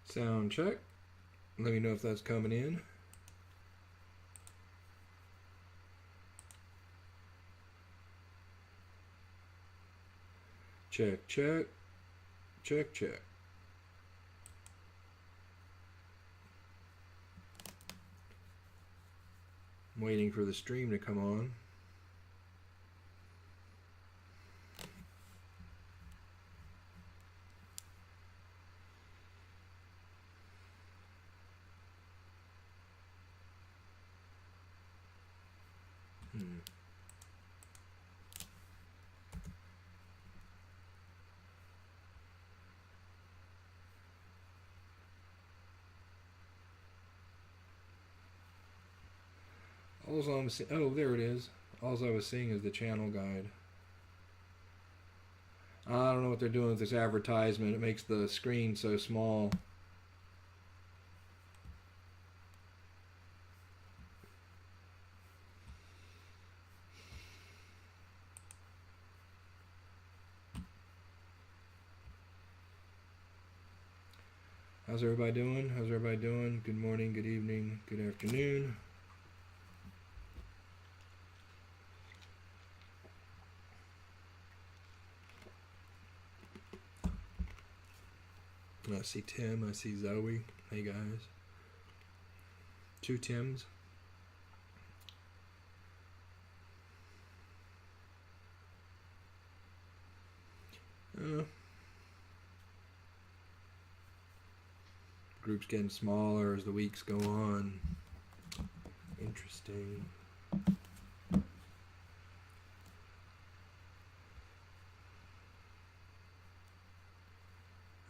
Sound check. Let me know if that's coming in. Check, check. Check, check. I'm waiting for the stream to come on. Oh, there it is. All I was seeing is the channel guide. I don't know what they're doing with this advertisement. It makes the screen so small. How's everybody doing? How's everybody doing? Good morning, good evening, good afternoon. I see Tim, I see Zoe. Hey guys. 2 Tims. Group's getting smaller as the weeks go on. Interesting. I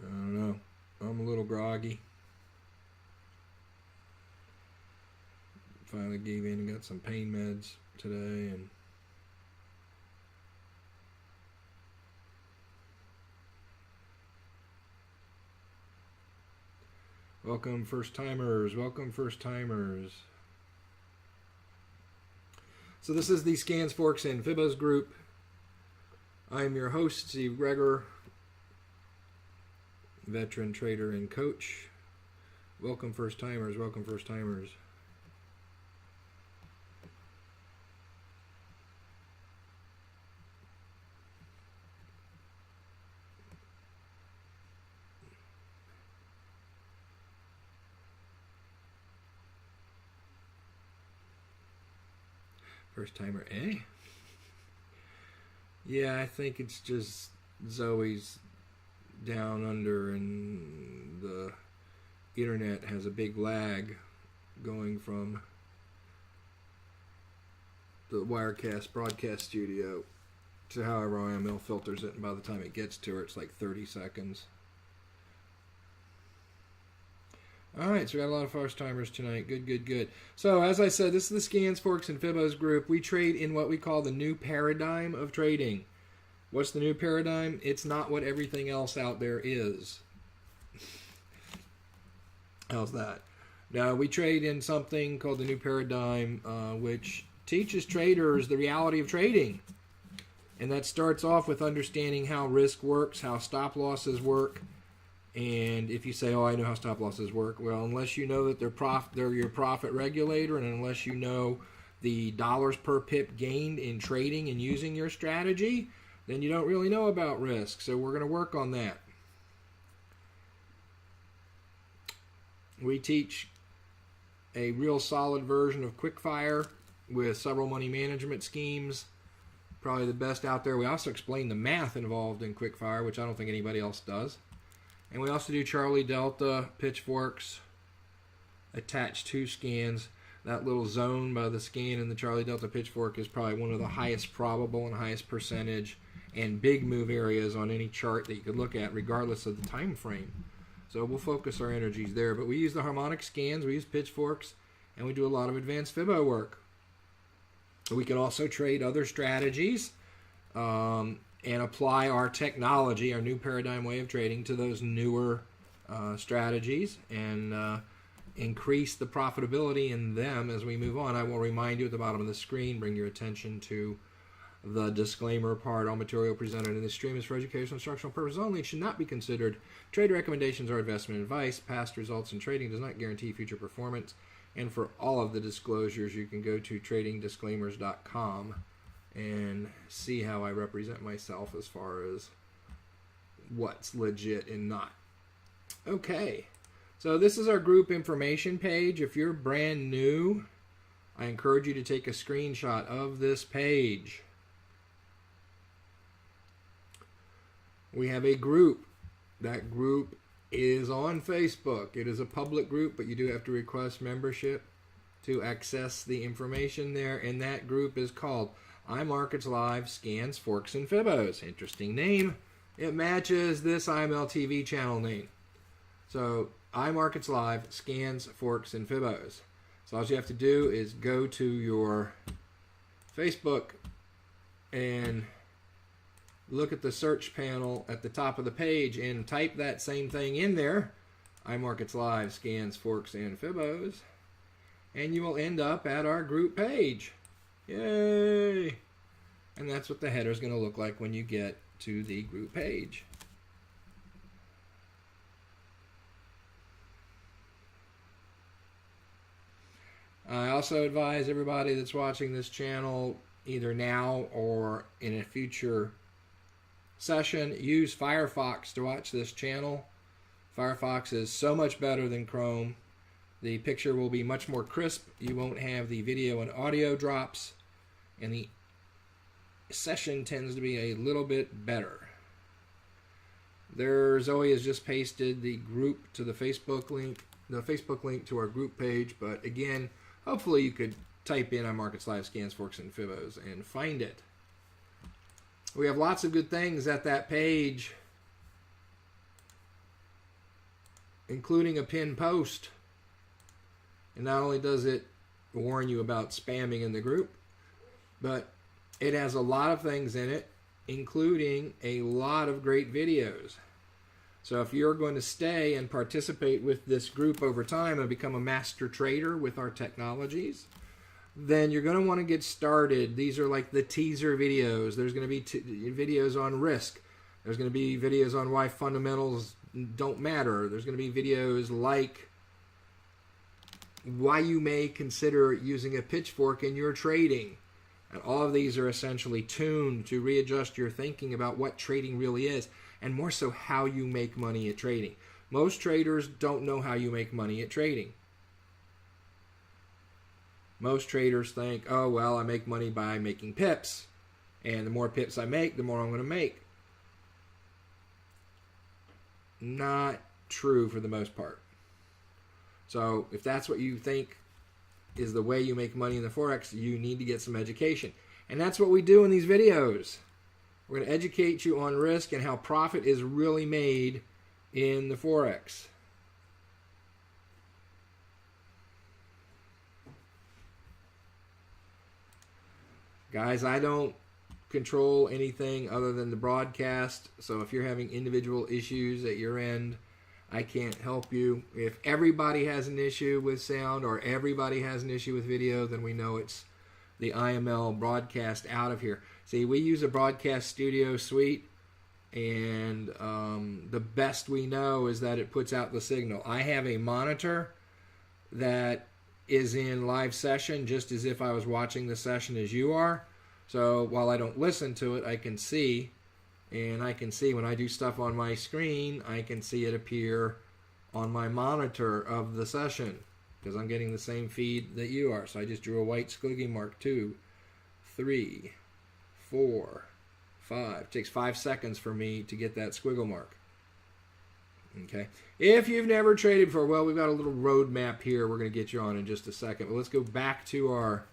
don't know. I'm a little groggy. Finally gave in and got some pain meds today, and welcome first timers, welcome first timers. So this is the Scans, Forks, and Fibos group. I'm your host, Steve Greger, veteran trader and coach. Welcome first timers, welcome first timers. First timer, eh? Yeah, I think it's just Zoe's down under and the internet has a big lag going from the Wirecast broadcast studio to however IML filters it, and by the time it gets to her it's like 30 seconds. Alright, so we got a lot of first timers tonight. Good, good, good. So as I said, this is the Scans, Forks, and Fibos group. We trade in what we call the new paradigm of trading. What's the new paradigm? It's not what everything else out there is. How's that? Now, we trade in something called the new paradigm, which teaches traders the reality of trading. And that starts off with understanding how risk works, how stop losses work. And if you say, oh, I know how stop losses work, well, unless you know that they're your profit regulator, and unless you know the dollars per pip gained in trading and using your strategy, then you don't really know about risk. So we're going to work on that. We teach a real solid version of Quickfire with several money management schemes, probably the best out there. We also explain the math involved in Quickfire, which I don't think anybody else does. And we also do Charlie Delta, pitchforks, attached to scans. That little zone by the scan and the Charlie Delta pitchfork is probably one of the highest probable and highest percentage and big move areas on any chart that you could look at, regardless of the time frame. So we'll focus our energies there. But we use the harmonic scans, we use pitchforks, and we do a lot of advanced Fibo work. We can also trade other strategies and apply our technology, our new paradigm way of trading, to those newer strategies and increase the profitability in them as we move on. I will remind you at the bottom of the screen, bring your attention to the disclaimer part. All material presented in this stream is for educational and instructional purposes only. It should not be considered trade recommendations or investment advice. Past results in trading does not guarantee future performance. And for all of the disclosures, you can go to tradingdisclaimers.com and see how I represent myself as far as what's legit and not. Okay, so this is our group information page. If you're brand new, I encourage you to take a screenshot of this page. We have a group. That group is on Facebook. It is a public group, but you do have to request membership to access the information there. And that group is called iMarkets Live Scans, Forks, and Fibos. Interesting name. It matches this IMLTV channel name. So iMarkets Live Scans, Forks, and Fibos. So all you have to do is go to your Facebook and look at the search panel at the top of the page and type that same thing in there, iMarkets Live Scans, Forks, and Fibos, and you will end up at our group page. Yay! And that's what the header is going to look like when you get to the group page. I also advise everybody that's watching this channel, either now or in a future session, use Firefox to watch this channel. Firefox is so much better than Chrome. The picture will be much more crisp. You won't have the video and audio drops, and the session tends to be a little bit better. Zoe has just pasted the group to the Facebook link to our group page, but again, hopefully you could type in iMarkets Live Scans, Forks, and Fibos and find it. We have lots of good things at that page, including a pinned post. And not only does it warn you about spamming in the group, but it has a lot of things in it, including a lot of great videos. So if you're going to stay and participate with this group over time and become a master trader with our technologies, then you're going to want to get started. These are like the teaser videos. There's going to be videos on risk. There's going to be videos on why fundamentals don't matter. There's going to be videos like why you may consider using a pitchfork in your trading. And all of these are essentially tuned to readjust your thinking about what trading really is, and more so how you make money at trading. Most traders don't know how you make money at trading. Most traders think, oh, well, I make money by making pips, and the more pips I make, the more I'm going to make. Not true for the most part. So if that's what you think is the way you make money in the Forex, you need to get some education. And that's what we do in these videos. We're going to educate you on risk and how profit is really made in the Forex. Guys, I don't control anything other than the broadcast, so if you're having individual issues at your end, I can't help you. If everybody has an issue with sound or everybody has an issue with video, then we know it's the IML broadcast out of here. See, we use a broadcast studio suite, and the best we know is that it puts out the signal. I have a monitor that is in live session just as if I was watching the session as you are. So while I don't listen to it, I can see, and I can see when I do stuff on my screen, I can see it appear on my monitor of the session because I'm getting the same feed that you are. So I just drew a white squiggly mark. 2, 3, 4, 5. It takes 5 seconds for me to get that squiggle mark. Okay. If you've never traded before, well, we've got a little roadmap here we're going to get you on in just a second. But let's go back to our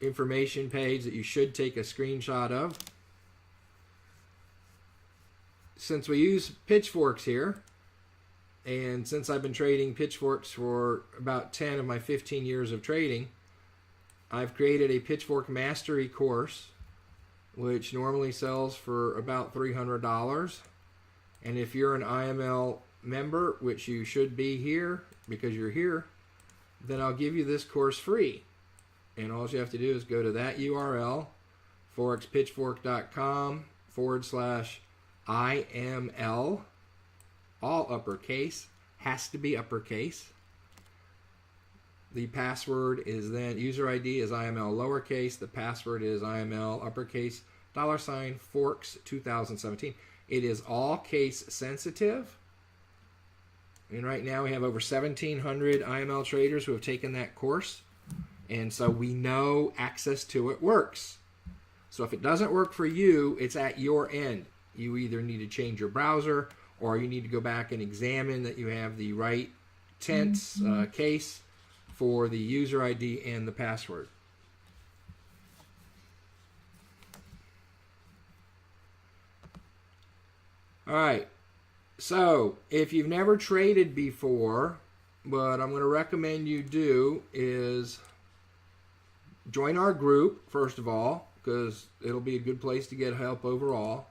information page that you should take a screenshot of. Since we use pitchforks here, and since I've been trading pitchforks for about 10 of my 15 years of trading, I've created a pitchfork mastery course, which normally sells for about $300. And if you're an IML member, which you should be here because you're here, then I'll give you this course free. And all you have to do is go to that URL, forexpitchfork.com/IML, all uppercase, has to be uppercase. The password is then, user ID is IML lowercase, the password is IML uppercase, $Forks 2017. It is all case sensitive. And right now we have over 1,700 IML traders who have taken that course. And so we know access to it works. So if it doesn't work for you, it's at your end. You either need to change your browser or you need to go back and examine that you have the right tense case for the user ID and the password. All right. So if you've never traded before, what I'm going to recommend you do is join our group, first of all, because it'll be a good place to get help overall.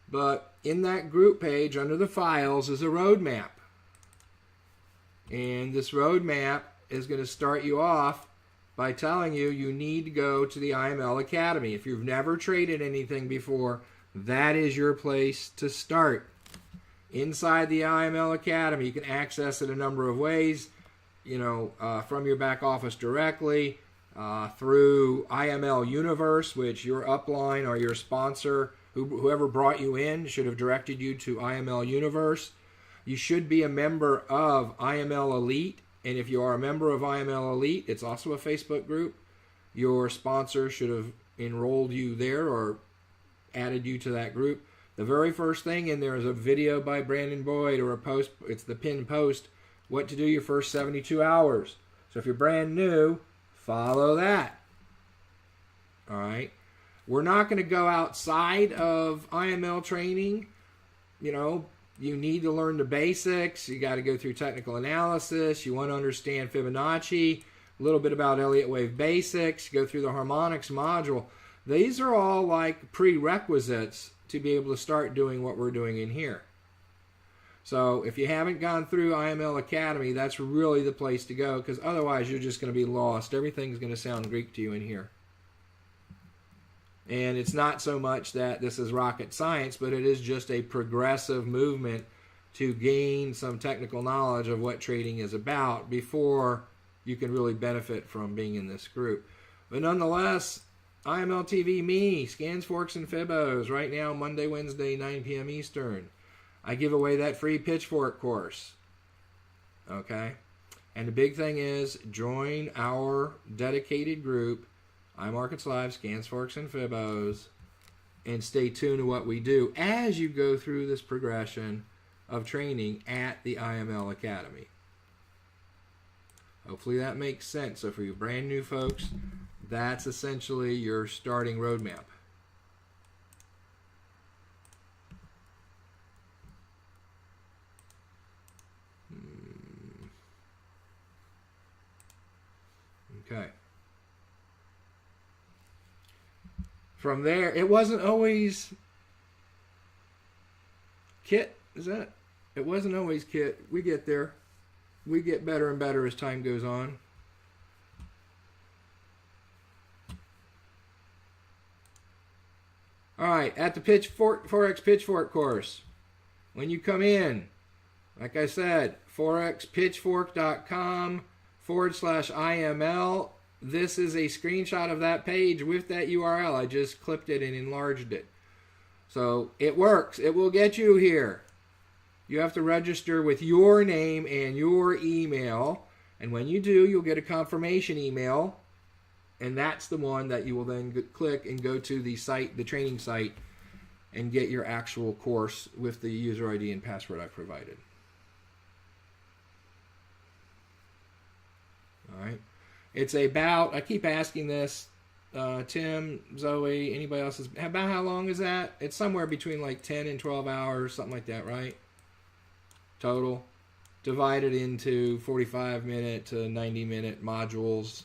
But in that group page, under the files, is a roadmap. And this roadmap is going to start you off by telling you you need to go to the IML Academy. If you've never traded anything before, that is your place to start. Inside the IML Academy, you can access it a number of ways, from your back office directly, through IML Universe, which your upline or your sponsor, whoever brought you in, should have directed you to IML Universe. You should be a member of IML Elite, and if you are a member of IML Elite, it's also a Facebook group. Your sponsor should have enrolled you there or added you to that group. The very first thing in there is a video by Brandon Boyd or a post. It's the pinned post, what to do your first 72 hours. So if you're brand new, follow that. All right. We're not going to go outside of IML training. You need to learn the basics. You got to go through technical analysis. You want to understand Fibonacci, a little bit about Elliott wave basics, go through the harmonics module. These are all like prerequisites to be able to start doing what we're doing in here. So if you haven't gone through IML Academy, that's really the place to go, because otherwise you're just going to be lost. Everything's going to sound Greek to you in here. And it's not so much that this is rocket science, but it is just a progressive movement to gain some technical knowledge of what trading is about before you can really benefit from being in this group. But nonetheless, IMLTV me, scans, forks, and fibos, right now, Monday, Wednesday, 9 p.m. Eastern. I give away that free pitchfork course. Okay? And the big thing is, join our dedicated group, iMarkets Live, scans, forks, and fibos, and stay tuned to what we do as you go through this progression of training at the IML Academy. Hopefully that makes sense. So for you brand new folks, that's essentially your starting roadmap. Okay. From there, it wasn't always Kit, is that? It wasn't always Kit. We get there. We get better and better as time goes on. All right, at the Forex Pitchfork course, when you come in, like I said, forexpitchfork.com/IML. This is a screenshot of that page with that URL. I just clipped it and enlarged it. So it works. It will get you here. You have to register with your name and your email. And when you do, you'll get a confirmation email. And that's the one that you will then click and go to the site, the training site, and get your actual course with the user ID and password I provided. All right. It's about, I keep asking this, Tim, Zoe, anybody else, about how long is that? It's somewhere between like 10 and 12 hours, something like that, right? Total. Divided into 45-minute to 90-minute modules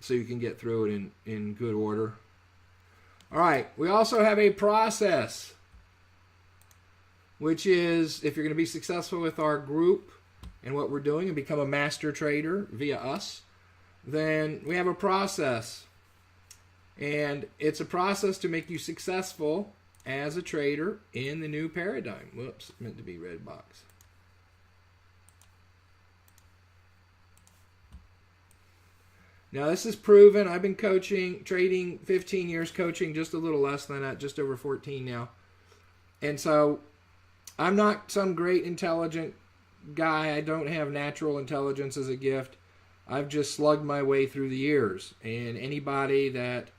so you can get through it in good order. All right, we also have a process, which is if you're going to be successful with our group and what we're doing and become a master trader via us, then we have a process. And it's a process to make you successful as a trader in the new paradigm. Whoops, meant to be red box. Now this is proven. I've been trading 15 years, coaching just a little less than that, just over 14 now. And so I'm not some great intelligent guy. I don't have natural intelligence as a gift. I've just slugged my way through the years. And anybody that,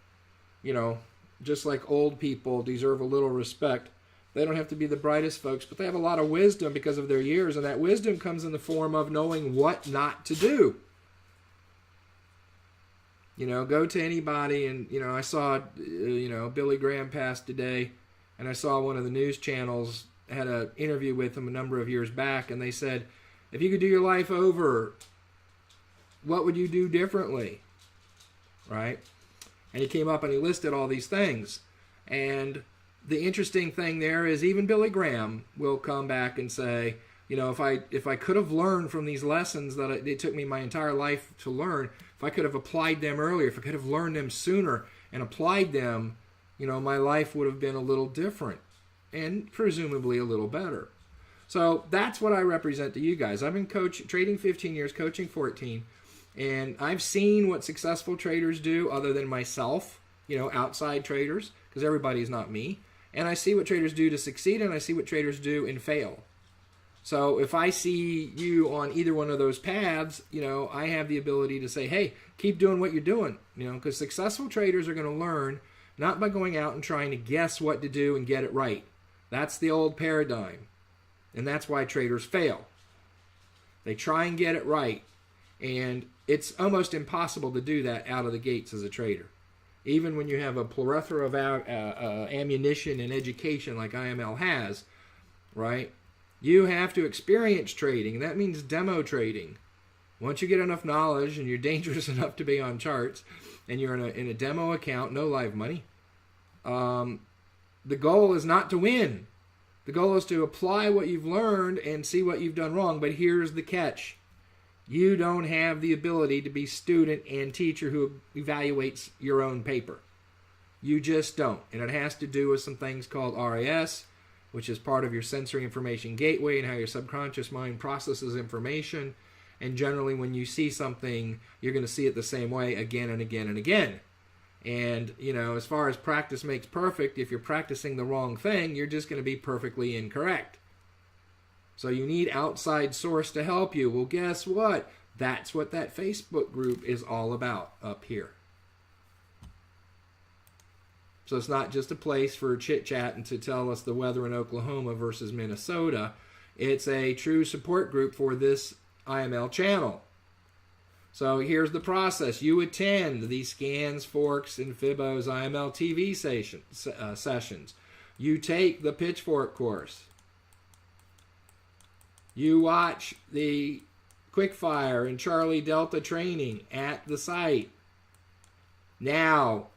just like old people deserve a little respect, they don't have to be the brightest folks, but they have a lot of wisdom because of their years. And that wisdom comes in the form of knowing what not to do. Go to anybody and, I saw, Billy Graham passed today, and I saw one of the news channels had an interview with him a number of years back, and they said, if you could do your life over, what would you do differently? Right? And he came up and he listed all these things. And the interesting thing there is even Billy Graham will come back and say, if I could have learned from these lessons that it took me my entire life to learn, if I could have applied them earlier, if I could have learned them sooner and applied them, my life would have been a little different and presumably a little better. So that's what I represent to you guys. I've been trading 15 years, coaching 14, and I've seen what successful traders do other than myself, outside traders, because everybody's not me. And I see what traders do to succeed, and I see what traders do and fail. So if I see you on either one of those paths, I have the ability to say, hey, keep doing what you're doing, because successful traders are going to learn not by going out and trying to guess what to do and get it right. That's the old paradigm. And that's why traders fail. They try and get it right. And it's almost impossible to do that out of the gates as a trader. Even when you have a plethora of ammunition and education like IML has, right? You have to experience trading. That means demo trading. Once you get enough knowledge and you're dangerous enough to be on charts and you're in a demo account, no live money, the goal is not to win. The goal is to apply what you've learned and see what you've done wrong. But here's the catch. You don't have the ability to be student and teacher who evaluates your own paper. You just don't. And it has to do with some things called RAS, which is part of your sensory information gateway and how your subconscious mind processes information. And generally when you see something, you're going to see it the same way again and again and again. And, as far as practice makes perfect, if you're practicing the wrong thing, you're just going to be perfectly incorrect. So you need outside source to help you. Well, guess what? That's what that Facebook group is all about up here. So it's not just a place for chit-chat and to tell us the weather in Oklahoma versus Minnesota. It's a true support group for this IML channel. So here's the process. You attend the Scans, Forks, and Fibos IMLTV sessions. You take the Pitchfork course. You watch the Quickfire and Charlie Delta training at the site. Now,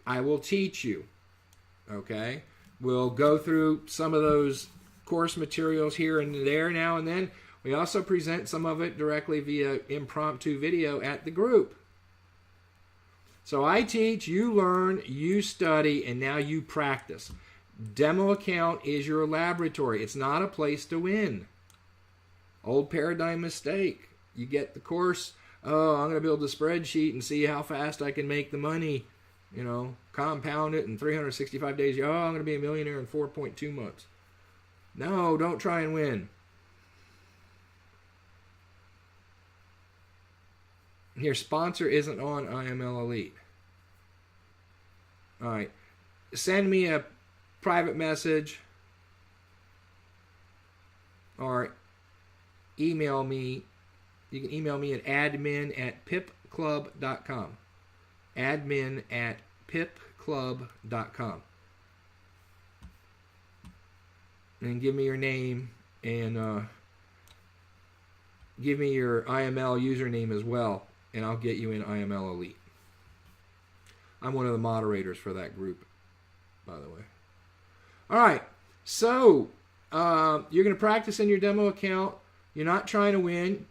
I will teach you, okay? We'll go through some of those course materials here and there now and then. We also present some of it directly via impromptu video at the group. So I teach, you learn, you study, and now you practice. Demo account is your laboratory. It's not a place to win. Old paradigm mistake. You get the course, oh, I'm going to build a spreadsheet and see how fast I can make the money. Compound it in 365 days. Oh, I'm going to be a millionaire in 4.2 months. No, don't try and win. Your sponsor isn't on IML Elite. All right. Send me a private message or email me. You can email me at admin@pipclub.com. Admin@pipclub.com. And give me your name and give me your IML username as well. And I'll get you in IML Elite. I'm one of the moderators for that group, by the way. All right, so you're going to practice in your demo account. You're not trying to win.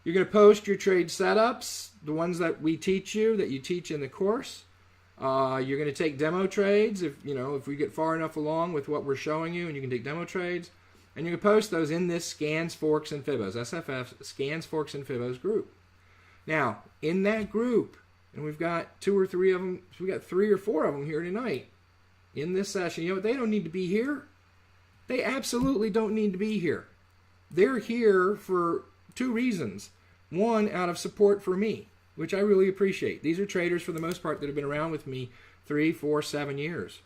You're going to post your trade setups, the ones that we teach you, that you teach in the course. You're going to take demo trades if we get far enough along with what we're showing you, and you can take demo trades. And you're going to post those in this Scans, Forks, and Fibos, SFF, Scans, Forks, and Fibos group. Now, in that group, and we've got 2 or 3 of them, we got 3 or 4 of them here tonight in this session. You know what? They don't need to be here. They absolutely don't need to be here. They're here for 2 reasons. One, out of support for me, which I really appreciate. These are traders, for the most part, that have been around with me 3, 4, 7 years.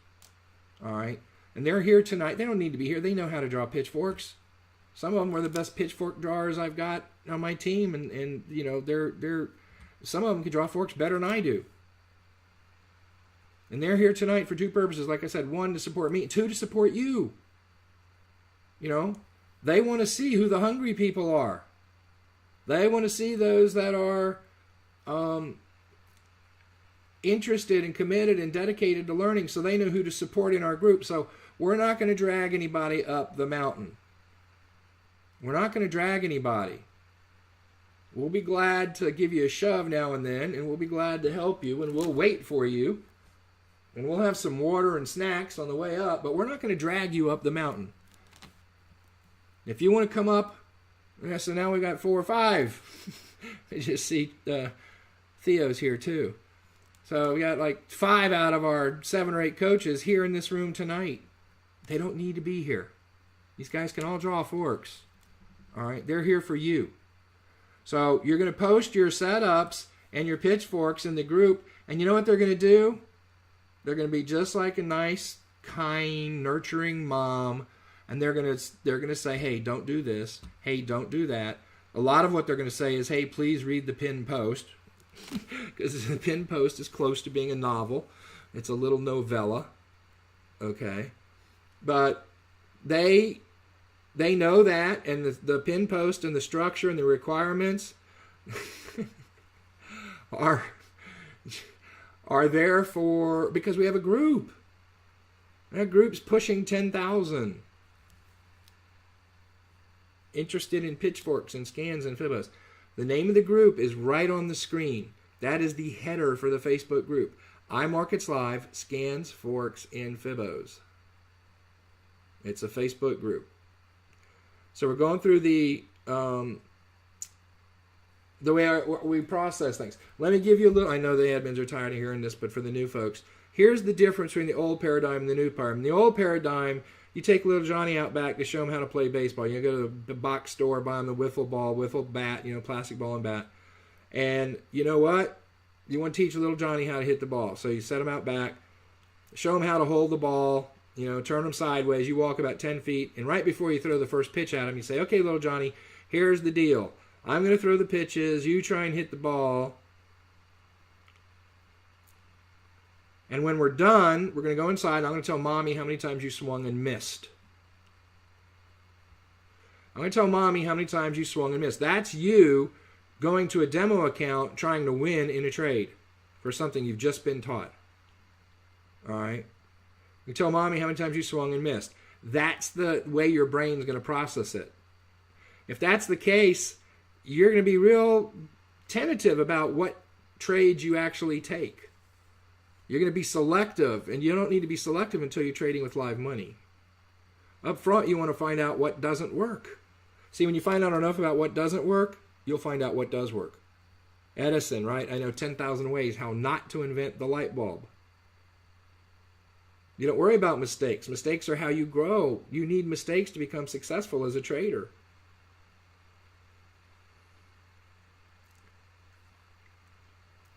All right? And they're here tonight. They don't need to be here. They know how to draw pitchforks. Some of them are the best pitchfork drawers I've got on my team, and they're some of them can draw forks better than I do. And they're here tonight for 2 purposes. Like I said, 1, to support me, 2, to support you. They want to see who the hungry people are. They want to see those that are interested and committed and dedicated to learning, so they know who to support in our group. So we're not going to drag anybody up the mountain. We're not going to drag anybody. We'll be glad to give you a shove now and then, and we'll be glad to help you, and we'll wait for you. And we'll have some water and snacks on the way up, but we're not going to drag you up the mountain. If you want to come up, so now we've got 4 or 5. I just see Theo's here too. So we got like 5 out of our 7 or 8 coaches here in this room tonight. They don't need to be here. These guys can all draw forks. All right, they're here for you. So you're going to post your setups and your pitchforks in the group, and you know what they're going to do? They're going to be just like a nice, kind, nurturing mom, and they're going to say, hey, don't do this. Hey, don't do that. A lot of what they're going to say is, hey, please read the pinned post, because the pinned post is close to being a novel. It's a little novella, okay? But they know that, and the pinned post and the structure and the requirements are there because we have a group. That group's pushing 10,000. Interested in pitchforks and scans and Fibos. The name of the group is right on the screen. That is the header for the Facebook group. iMarkets Live, Scans, Forks, and Fibos. It's a Facebook group. So we're going through the way we process things. Let me give you a little. I know the admins are tired of hearing this, but for the new folks, here's the difference between the old paradigm and the new paradigm. In the old paradigm, you take little Johnny out back to show him how to play baseball. You go to the box store, buy him the wiffle ball, wiffle bat, plastic ball and bat. And you know what? You want to teach little Johnny how to hit the ball. So you set him out back, show him how to hold the ball, turn him sideways. You walk about 10 feet, and right before you throw the first pitch at him, you say, okay, little Johnny, here's the deal. I'm going to throw the pitches. You try and hit the ball. And when we're done, we're going to go inside, and I'm going to tell Mommy how many times you swung and missed. I'm going to tell Mommy how many times you swung and missed. That's you going to a demo account trying to win in a trade for something you've just been taught. All right? You tell Mommy how many times you swung and missed. That's the way your brain's going to process it. If that's the case, you're going to be real tentative about what trades you actually take. You're going to be selective, and you don't need to be selective until you're trading with live money. Up front, you want to find out what doesn't work. See, when you find out enough about what doesn't work, you'll find out what does work. Edison, right? I know 10,000 ways how not to invent the light bulb. You don't worry about mistakes. Mistakes are how you grow. You need mistakes to become successful as a trader.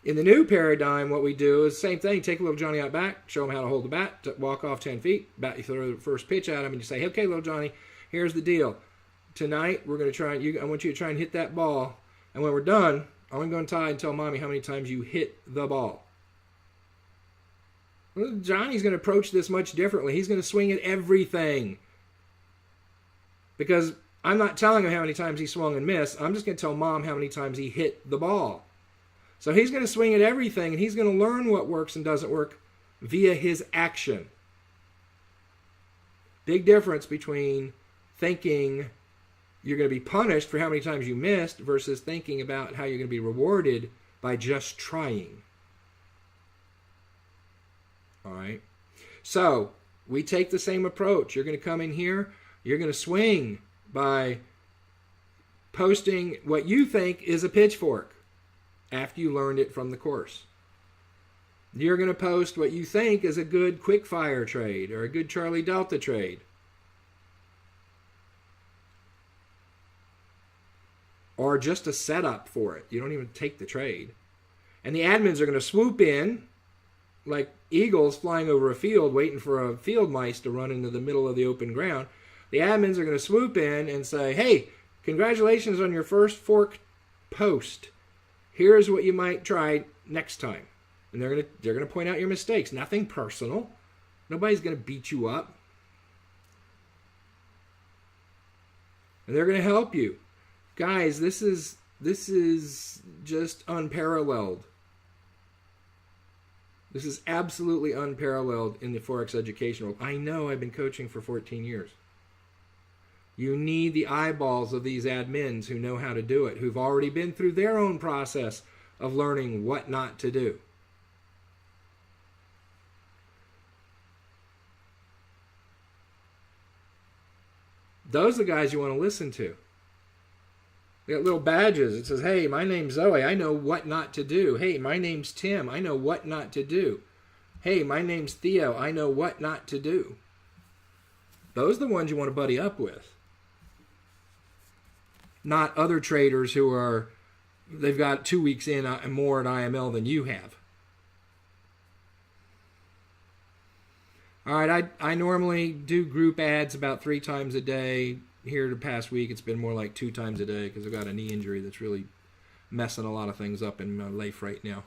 In the new paradigm, what we do is the same thing. Take little Johnny out back, show him how to hold the bat, walk off 10 feet, you throw the first pitch at him, and you say, okay, little Johnny, here's the deal. Tonight, we're going to try, I want you to try and hit that ball, and when we're done, I'm going to go inside and tell Mommy how many times you hit the ball. Well, Johnny's going to approach this much differently. He's going to swing at everything. Because I'm not telling him how many times he swung and missed. I'm just going to tell Mom how many times he hit the ball. So he's going to swing at everything, and he's going to learn what works and doesn't work via his action. Big difference between thinking you're going to be punished for how many times you missed versus thinking about how you're going to be rewarded by just trying. All right? So, we take the same approach. You're going to come in here, you're going to swing by posting what you think is a pitchfork after you learned it from the course. You're going to post what you think is a good quick fire trade or a good Charlie Delta trade. Or just a setup for it. You don't even take the trade. And the admins are going to swoop in like eagles flying over a field waiting for a field mice to run into the middle of the open ground. The admins are going to swoop in and say, hey, congratulations on your first fork post. Here's what you might try next time. And they're going to point out your mistakes. Nothing personal. Nobody's going to beat you up. And they're going to help you. Guys, this is just unparalleled. This is absolutely unparalleled in the Forex education world. I know, I've been coaching for 14 years. You need the eyeballs of these admins who know how to do it, who've already been through their own process of learning what not to do. Those are the guys you want to listen to. They got little badges. It says, hey, my name's Zoe. I know what not to do. Hey, my name's Tim. I know what not to do. Hey, my name's Theo. I know what not to do. Those are the ones you want to buddy up with. Not other traders who are, they've got 2 weeks in and more at IML than you have. All right, I normally do group ads about 3 times a day. Here the past week, it's been more like 2 times a day because I've got a knee injury that's really messing a lot of things up in my life right now.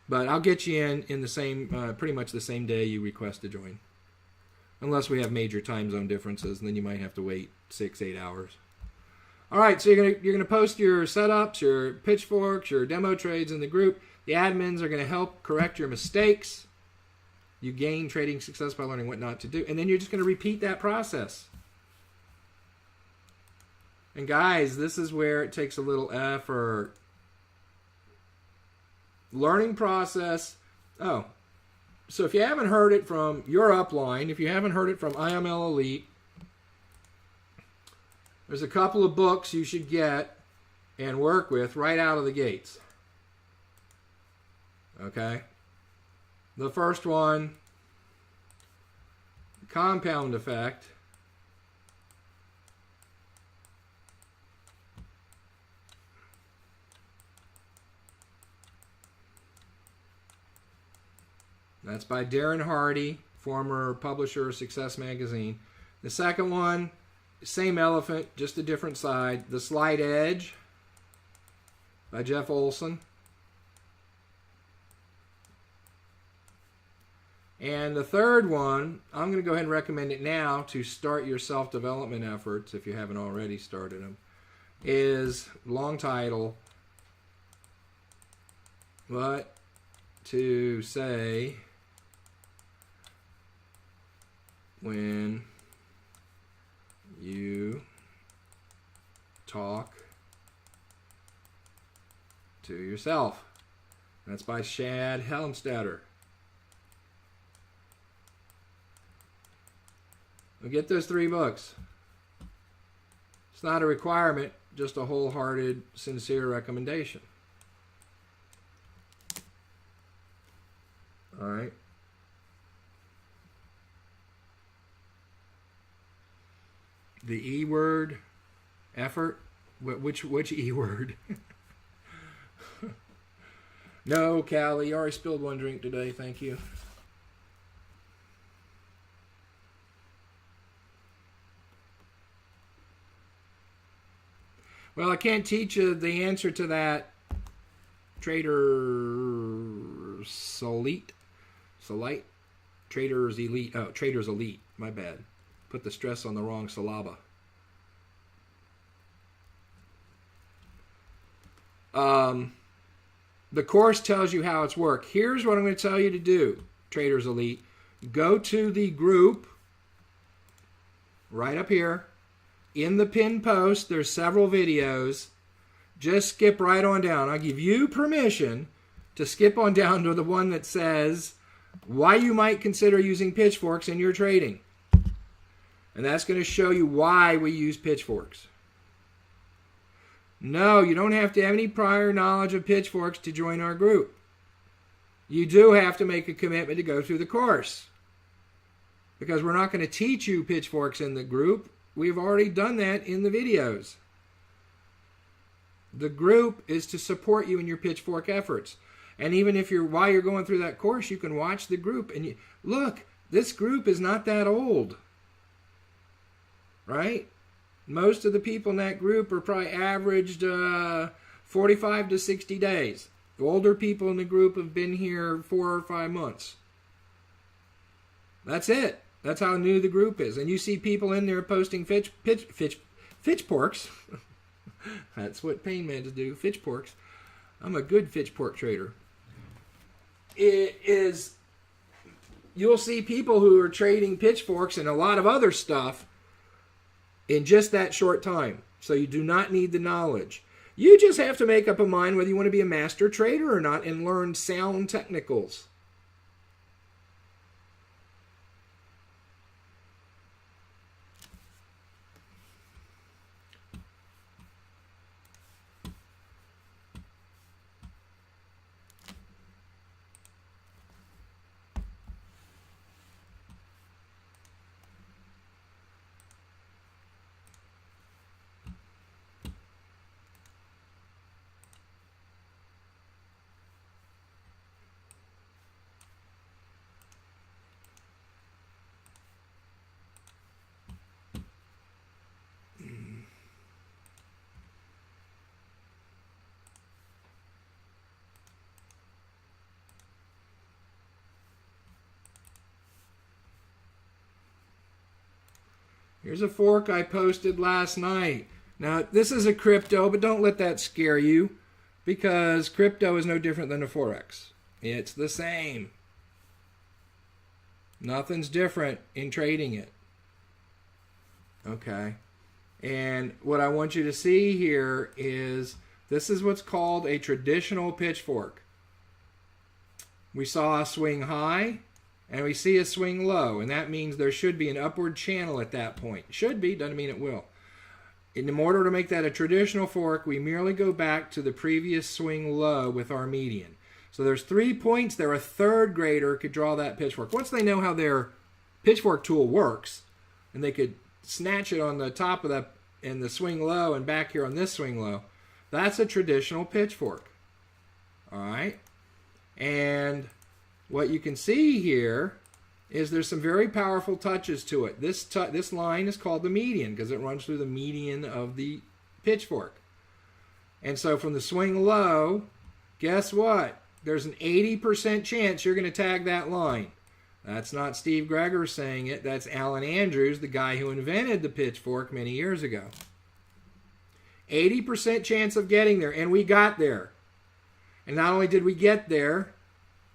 But I'll get you in the same, pretty much the same day you request to join. Unless we have major time zone differences, and then you might have to wait 6-8 hours. All right, so you're gonna post your setups, your pitchforks, your demo trades in the group. The admins are going to help correct your mistakes. You gain trading success by learning what not to do. And then you're just going to repeat that process. And guys, this is where it takes a little effort. Learning process. Oh, so if you haven't heard it from your upline, if you haven't heard it from IML Elite, there's a couple of books you should get and work with right out of the gates. Okay? The first one, Compound Effect. That's by Darren Hardy, former publisher of Success Magazine. The second one, same elephant, just a different side. The Slight Edge by Jeff Olson. And the third one, I'm going to go ahead and recommend it now to start your self-development efforts, if you haven't already started them, is long title, What to Say When You Talk to Yourself. That's by Shad Helmstetter. Well, get those 3 books. It's not a requirement, just a wholehearted, sincere recommendation. All right. The E word, effort. Which E word? No, Callie, you already spilled 1 drink today. Thank you. Well, I can't teach you the answer to that. Traders Elite. Traders Elite. Oh, Traders Elite. My bad. Put the stress on the wrong syllable. The course tells you how it's worked. Here's what I'm going to tell you to do, Traders Elite. Go to the group right up here. in the pinned post, there's several videos. Just skip right on down. I'll give you permission to skip on down to the one that says why you might consider using pitchforks in your trading. And that's going to show you why we use pitchforks. No, you don't have to have any prior knowledge of pitchforks to join our group. You do have to make a commitment to go through the course. Because we're not going to teach you pitchforks in the group. We've already done that in the videos. The group is to support you in your pitchfork efforts. And even if while you're going through that course, you can watch the group and look, this group is not that old. Right? Most of the people in that group are probably averaged 45 to 60 days. The older people in the group have been here 4 or 5 months. That's it. That's how new the group is. And you see people in there posting pitchforks. That's what pain mans do, pitchforks. I'm a good pitchfork trader. You'll see people who are trading pitchforks and a lot of other stuff in just that short time. So you do not need the knowledge. You just have to make up a mind whether you want to be a master trader or not and learn sound technicals. Here's a fork I posted last night. Now, this is a crypto, but don't let that scare you because crypto is no different than a Forex. It's the same. Nothing's different in trading it. Okay. And what I want you to see here is this is what's called a traditional pitchfork. We saw a swing high. And we see a swing low, and that means there should be an upward channel at that point. Should be, doesn't mean it will. In order to make that a traditional fork, we merely go back to the previous swing low with our median. So there's 3 points there. A third grader could draw that pitchfork. Once they know how their pitchfork tool works, and they could snatch it on the top of that in the swing low and back here on this swing low, that's a traditional pitchfork. All right? And what you can see here is there's some very powerful touches to it. This line is called the median because it runs through the median of the pitchfork. And so from the swing low, guess what? There's an 80% chance you're going to tag that line. That's not Steve Greger saying it. That's Alan Andrews, the guy who invented the pitchfork many years ago. 80% chance of getting there, and we got there. And not only did we get there,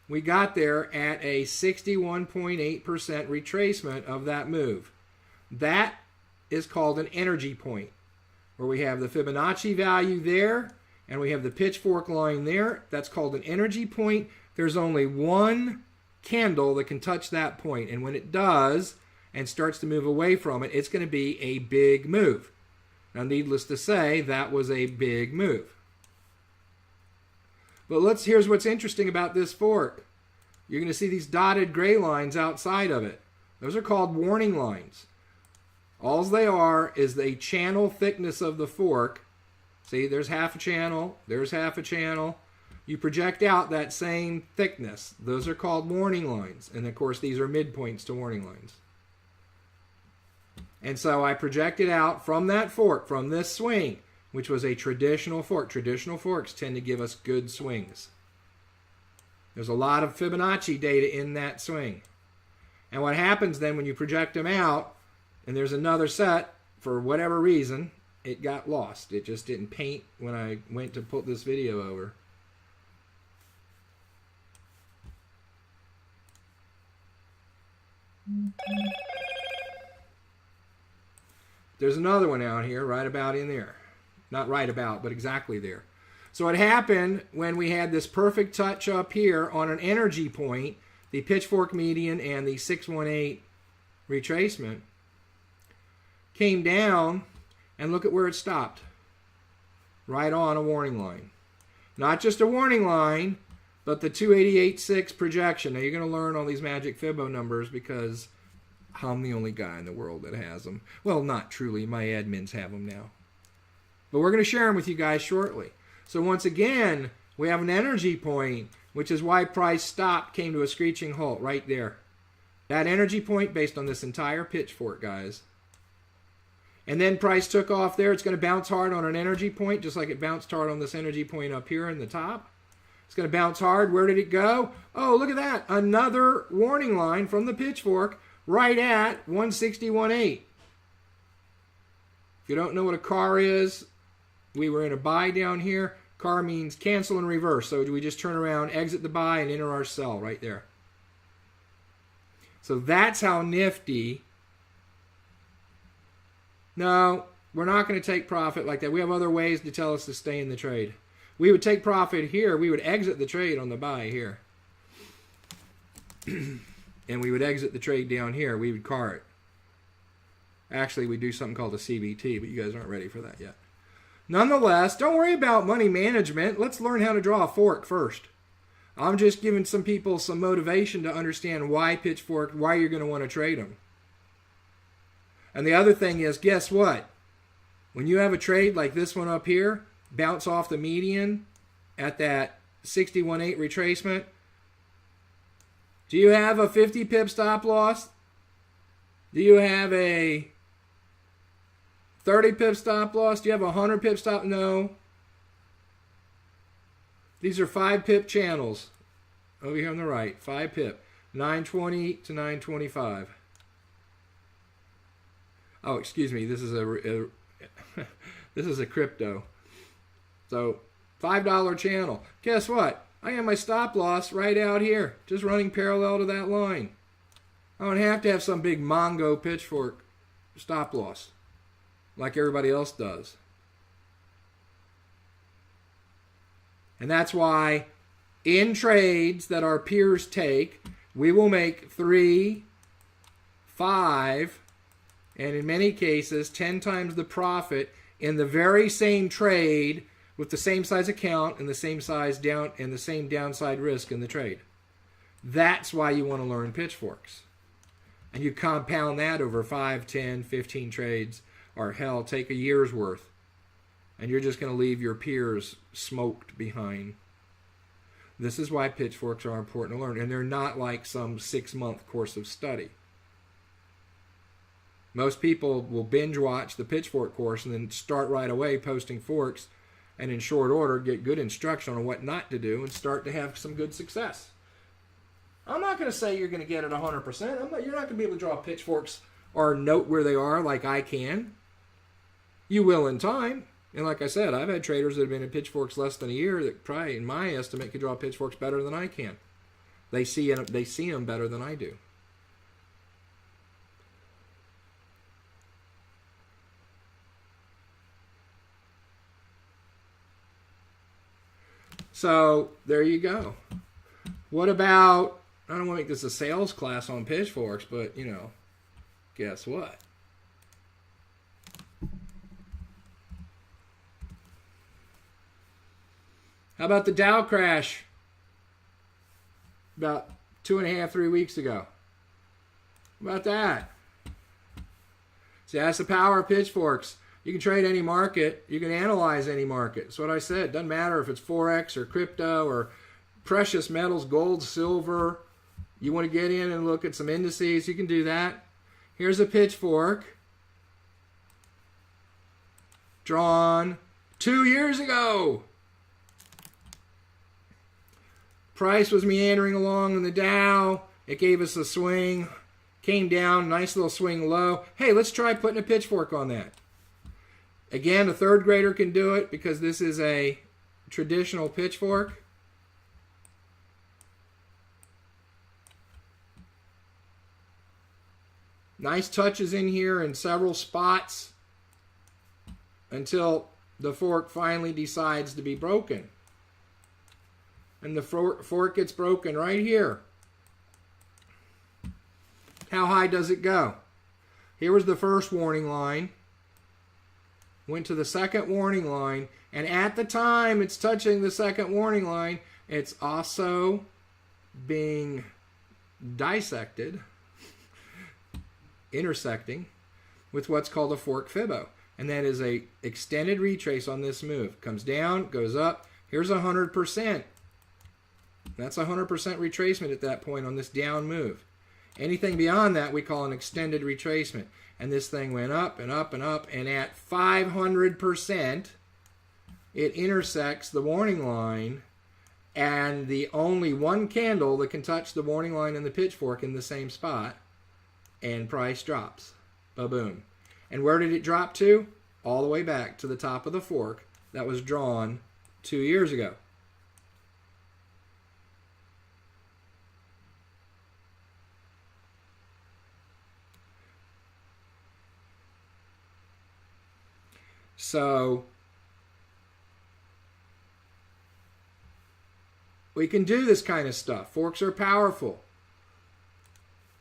we got there at a 61.8% retracement of that move. That is called an energy point, where we have the Fibonacci value there, and we have the pitchfork line there. That's called an energy point. There's only one candle that can touch that point, and when it does and starts to move away from it, it's going to be a big move. Now, needless to say, that was a big move. But here's what's interesting about this fork. You're going to see these dotted gray lines outside of it. Those are called warning lines. All they are is the channel thickness of the fork. See, there's half a channel, there's half a channel. You project out that same thickness. Those are called warning lines. And of course, these are midpoints to warning lines. And so I projected out from that fork, from this swing, which was a traditional fork. Traditional forks tend to give us good swings. There's a lot of Fibonacci data in that swing. And what happens then when you project them out, and there's another set, for whatever reason, it got lost. It just didn't paint when I went to put this video over. There's another one out here, right about in there. Not right about, but exactly there. So it happened when we had this perfect touch up here on an energy point, the pitchfork median and the 618 retracement came down, and look at where it stopped. Right on a warning line. Not just a warning line, but the 288.6 projection. Now you're going to learn all these magic Fibo numbers because I'm the only guy in the world that has them. Well, not truly. My admins have them now. But we're going to share them with you guys shortly. So once again, we have an energy point, which is why price stopped, came to a screeching halt right there. That energy point based on this entire pitchfork, guys. And then price took off there. It's going to bounce hard on an energy point, just like it bounced hard on this energy point up here in the top. It's going to bounce hard. Where did it go? Oh, look at that. Another warning line from the pitchfork right at 161.8. If you don't know what a car is, we were in a buy down here. Car means cancel and reverse. So we just turn around, exit the buy, and enter our sell right there. So that's how nifty. No, we're not going to take profit like that. We have other ways to tell us to stay in the trade. We would take profit here. We would exit the trade on the buy here. And we would exit the trade down here. We would car it. Actually, we do something called a CBT, but you guys aren't ready for that yet. Nonetheless, don't worry about money management. Let's learn how to draw a fork first. I'm just giving some people some motivation to understand why pitchfork, why you're going to want to trade them. And the other thing is, guess what? When you have a trade like this one up here, bounce off the median at that 61.8 retracement, do you have a 50 pip stop loss? Do you have a 30 pip stop loss? Do you have a 100 pip stop? No. These are 5 pip channels. Over here on the right, 5 pip. 920 to 925. Oh, excuse me. This is a this is a crypto. So, $5 channel. Guess what? I have my stop loss right out here, just running parallel to that line. I don't have to have some big Mongo pitchfork stop loss like everybody else does. And that's why in trades that our peers take, we will make 3, 5, and in many cases 10 times the profit in the very same trade with the same size account and the same size down and the same downside risk in the trade. That's why you want to learn pitchforks. And you compound that over 5, 10, 15 trades, or hell, take a year's worth. And you're just going to leave your peers smoked behind. This is why pitchforks are important to learn. And they're not like some 6-month course of study. Most people will binge watch the pitchfork course and then start right away posting forks and in short order get good instruction on what not to do and start to have some good success. I'm not going to say you're going to get it 100%. You're not going to be able to draw pitchforks or note where they are like I can. You will in time. And like I said, I've had traders that have been in pitchforks less than a year that probably, in my estimate, could draw pitchforks better than I can. They see them better than I do. So, there you go. What about, I don't want to make this a sales class on pitchforks, but, you know, guess what? How about the Dow crash about 2.5, 3 weeks ago? How about that? See, that's the power of pitchforks. You can trade any market. You can analyze any market. That's what I said. It doesn't matter if it's Forex or crypto or precious metals, gold, silver. You want to get in and look at some indices, you can do that. Here's a pitchfork drawn 2 years ago. Price was meandering along in the Dow. It gave us a swing. Came down, nice little swing low. Hey, let's try putting a pitchfork on that. Again, a third grader can do it because this is a traditional pitchfork. Nice touches in here in several spots. until the fork finally decides to be broken. And the fork gets broken right here. How high does it go? Here was the first warning line. Went to the second warning line. And at the time it's touching the second warning line, it's also being dissected, intersecting, with what's called a fork fibo. And that is a extended retrace on this move. Comes down, goes up. Here's 100%. That's 100% retracement at that point on this down move. Anything beyond that we call an extended retracement. And this thing went up and up and up, and at 500% it intersects the warning line, and the only one candle that can touch the warning line and the pitchfork in the same spot, and price drops. Ba-boom. And where did it drop to? All the way back to the top of the fork that was drawn 2 years ago. So we can do this kind of stuff. Forks are powerful.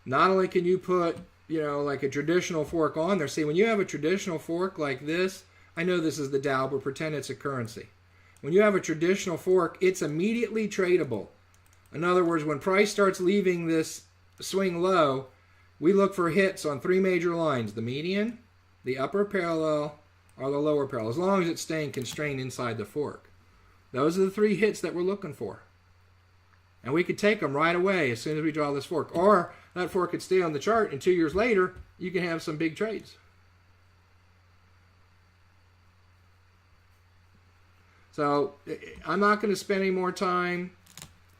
Not only can you put, like a traditional fork on there. See, when you have a traditional fork like this, I know this is the Dow, but pretend it's a currency. When you have a traditional fork, it's immediately tradable. In other words, when price starts leaving this swing low, we look for hits on 3 major lines: the median, the upper parallel, or the lower parallel, as long as it's staying constrained inside the fork. Those are the 3 hits that we're looking for. And we could take them right away as soon as we draw this fork. Or that fork could stay on the chart, and 2 years later, you can have some big trades. So I'm not going to spend any more time.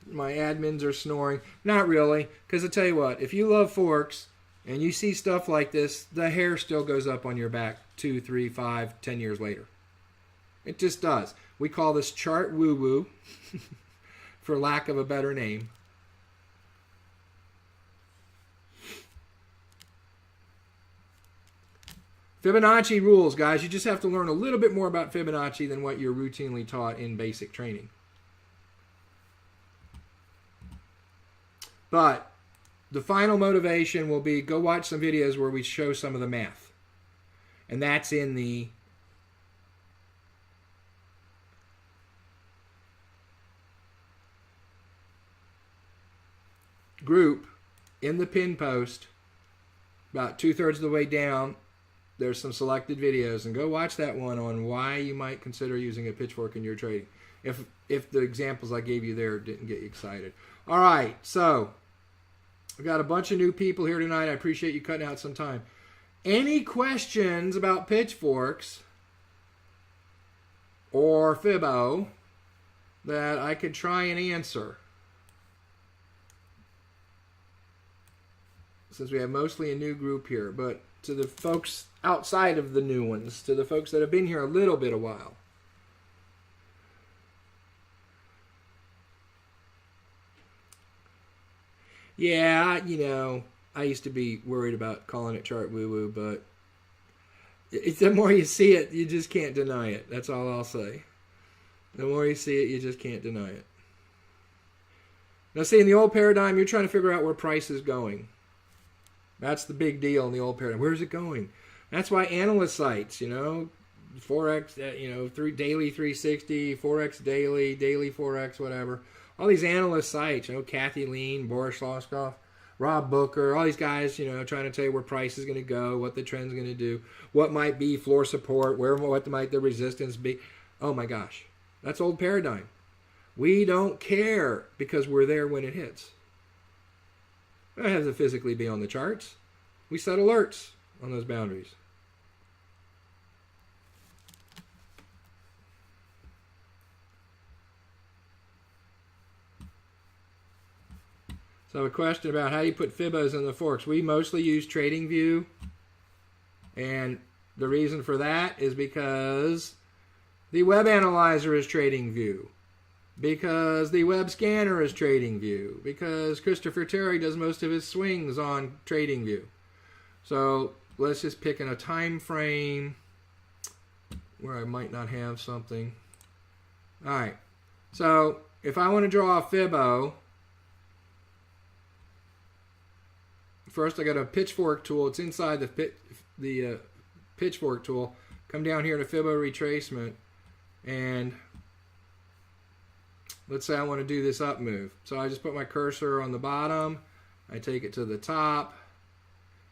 My admins are snoring. Not really, because I tell you what, if you love forks and you see stuff like this, the hair still goes up on your back 2, 3, 5, 10 years later. It just does. We call this chart woo-woo, for lack of a better name. Fibonacci rules, guys. You just have to learn a little bit more about Fibonacci than what you're routinely taught in basic training. But the final motivation will be go watch some videos where we show some of the math. And that's in the group in the pin post, about 2/3 of the way down. There's some selected videos, and go watch that one on why you might consider using a pitchfork in your trading, if the examples I gave you there didn't get you excited. All right, so I've got a bunch of new people here tonight. I appreciate you cutting out some time. Any questions about pitchforks or Fibo that I could try and answer? Since we have mostly a new group here, but to the folks outside of the new ones, to the folks that have been here a little bit a while. Yeah, I used to be worried about calling it chart woo-woo, but the more you see it, you just can't deny it. That's all I'll say. The more you see it, you just can't deny it. Now, see, in the old paradigm, you're trying to figure out where price is going. That's the big deal in the old paradigm. Where's it going? That's why analyst sites, Forex, daily 360, Forex daily, daily Forex, whatever. All these analyst sites, Kathy Lean, Boris Schlosshoff, Rob Booker, all these guys, trying to tell you where price is going to go, what the trend's going to do, what might be floor support, what might the resistance be. Oh my gosh, that's old paradigm. We don't care because we're there when it hits. We don't have to physically be on the charts. We set alerts on those boundaries. So a question about how you put Fibos in the forks. We mostly use TradingView, and the reason for that is because the web analyzer is TradingView, because the web scanner is TradingView, because Christopher Terry does most of his swings on TradingView. So let's just pick in a time frame. where I might not have something. All right. So if I want to draw a Fibo, first I got a pitchfork tool. It's inside the pitchfork tool. Come down here to Fibo retracement, and let's say I want to do this up move. So I just put my cursor on the bottom. I take it to the top,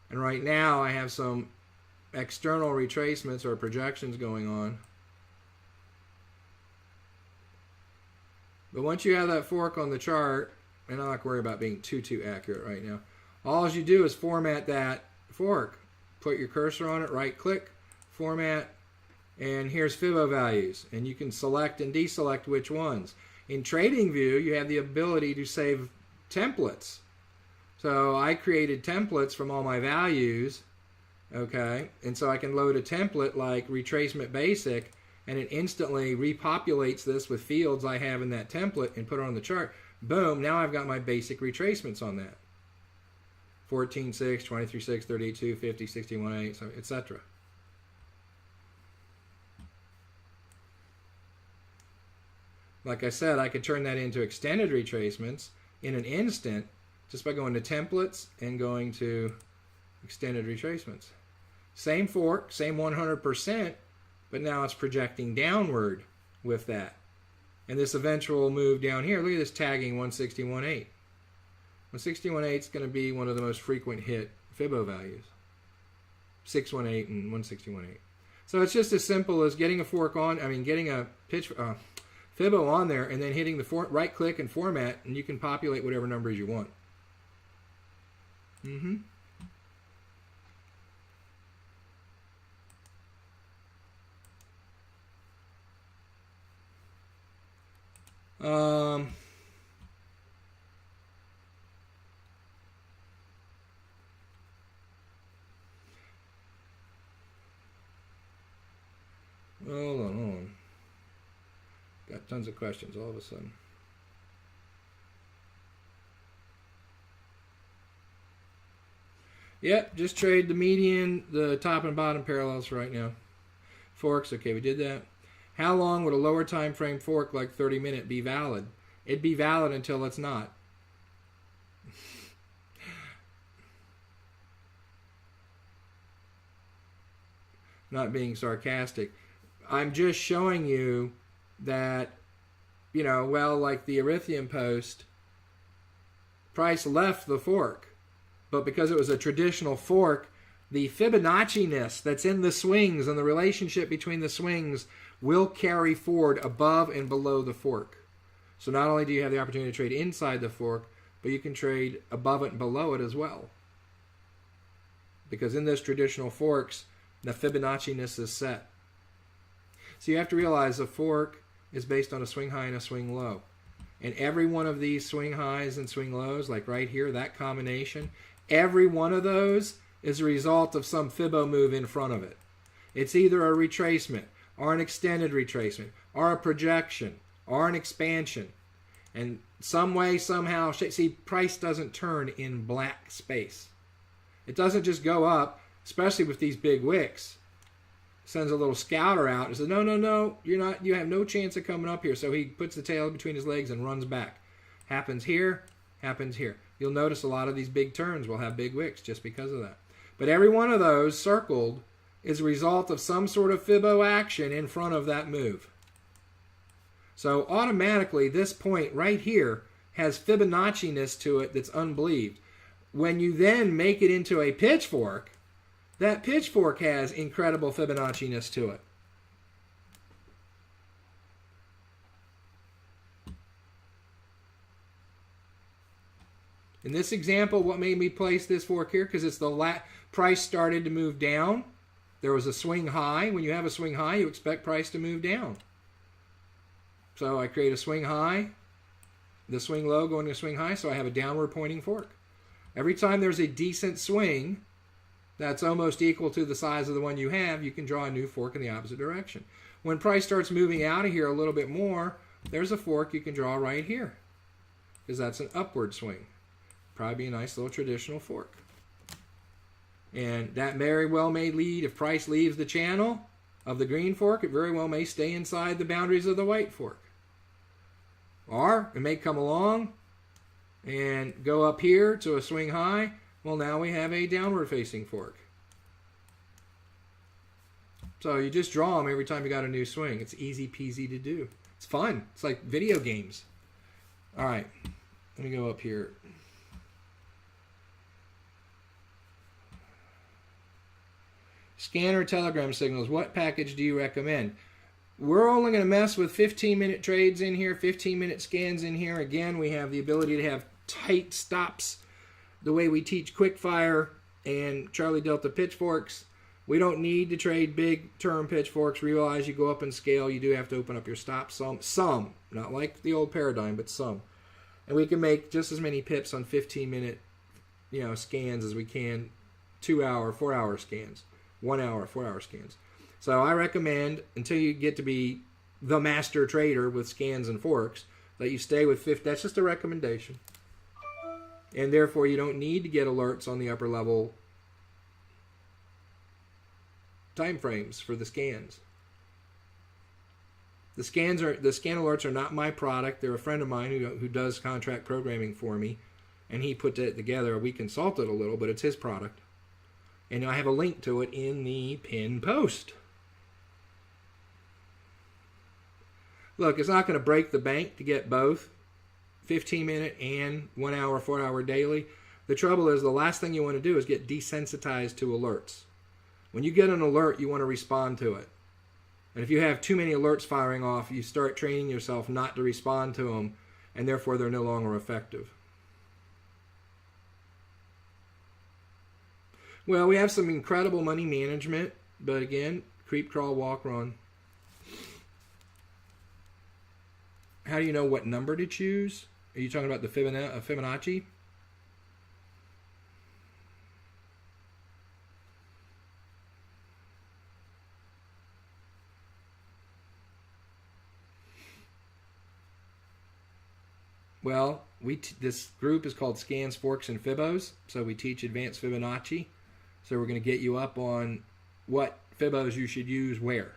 and right now I have some external retracements or projections going on. But once you have that fork on the chart, and I'm not worried about being too accurate right now, all you do is format that fork. Put your cursor on it, right click, format, and here's Fibo values. And you can select and deselect which ones. In TradingView, you have the ability to save templates. So I created templates from all my values, okay? And so I can load a template like retracement basic, and it instantly repopulates this with fields I have in that template and put it on the chart. Boom, now I've got my basic retracements on that. 14.6, 23.6, 38.2, 50, 61.8, so etc. Like I said, I could turn that into extended retracements in an instant just by going to templates and going to extended retracements. Same fork, same 100%, but now it's projecting downward with that. And this eventual move down here, look at this tagging 161.8. 161.8 is going to be one of the most frequent hit Fibo values. 618 and 161.8. So it's just as simple as getting a fork on, getting a Fibo on there and then hitting the right click and format, and you can populate whatever numbers you want. Hold on. Got tons of questions all of a sudden. Yep, just trade the median, the top and bottom parallels right now. Forks, okay, we did that. How long would a lower time frame fork like 30-minute be valid? It'd be valid until it's not. Not being sarcastic. I'm just showing you that, like the Erythium post, price left the fork. But because it was a traditional fork, the Fibonacci-ness that's in the swings and the relationship between the swings will carry forward above and below the fork. So not only do you have the opportunity to trade inside the fork, but you can trade above it and below it as well. Because in those traditional forks, the Fibonacci-ness is set. So you have to realize a fork is based on a swing high and a swing low. And every one of these swing highs and swing lows, like right here, that combination, every one of those is a result of some Fibo move in front of it. It's either a retracement, or an extended retracement, or a projection, or an expansion. And some way, somehow, see, price doesn't turn in black space. It doesn't just go up, especially with these big wicks. Sends a little scouter out and says, no, you have no chance of coming up here. So he puts the tail between his legs and runs back. Happens here, happens here. You'll notice a lot of these big turns will have big wicks just because of that. But every one of those circled is a result of some sort of Fibo action in front of that move. So automatically this point right here has Fibonacci-ness to it that's unbelieved. When you then make it into a pitchfork, that pitchfork has incredible Fibonacci-ness to it. In this example, what made me place this fork here? Because it's the price started to move down. There was a swing high. When you have a swing high, you expect price to move down. So I create a swing high, the swing low going to swing high, so I have a downward pointing fork. Every time there's a decent swing that's almost equal to the size of the one you have, you can draw a new fork in the opposite direction. When price starts moving out of here a little bit more, there's a fork you can draw right here, because that's an upward swing. Probably be a nice little traditional fork. And that very well may lead, if price leaves the channel, of the green fork, it very well may stay inside the boundaries of the white fork. Or it may come along and go up here to a swing high. Well, now we have a downward facing fork. So you just draw them every time you got a new swing. It's easy peasy to do. It's fun. It's like video games. All right, let me go up here. Scanner telegram signals. What package do you recommend? We're only going to mess with 15-minute trades in here, 15-minute scans in here. Again, we have the ability to have tight stops the way we teach quickfire and Charlie Delta pitchforks. We don't need to trade big term pitchforks. Realize you go up in scale, you do have to open up your stops some, not like the old paradigm, but some. And we can make just as many pips on 15-minute, scans as we can 2-hour, 4-hour scans, 1 hour, 4-hour scans. So I recommend, until you get to be the master trader with scans and forks, that you stay with 50. That's just a recommendation. And therefore, you don't need to get alerts on the upper level time frames for the scans. The scan alerts are not my product. They're a friend of mine who does contract programming for me, and he put it together. We consulted a little, but it's his product. And I have a link to it in the pinned post. Look, it's not going to break the bank to get both 15-minute and 1 hour, 4-hour daily. The trouble is the last thing you want to do is get desensitized to alerts. When you get an alert, you want to respond to it. And if you have too many alerts firing off, you start training yourself not to respond to them, and therefore they're no longer effective. Well, we have some incredible money management, but again, creep, crawl, walk, run. How do you know what number to choose? Are you talking about the Fibonacci? Well, this group is called Scans, Forks, and Fibos, so we teach advanced Fibonacci. So we're going to get you up on what Fibos you should use where.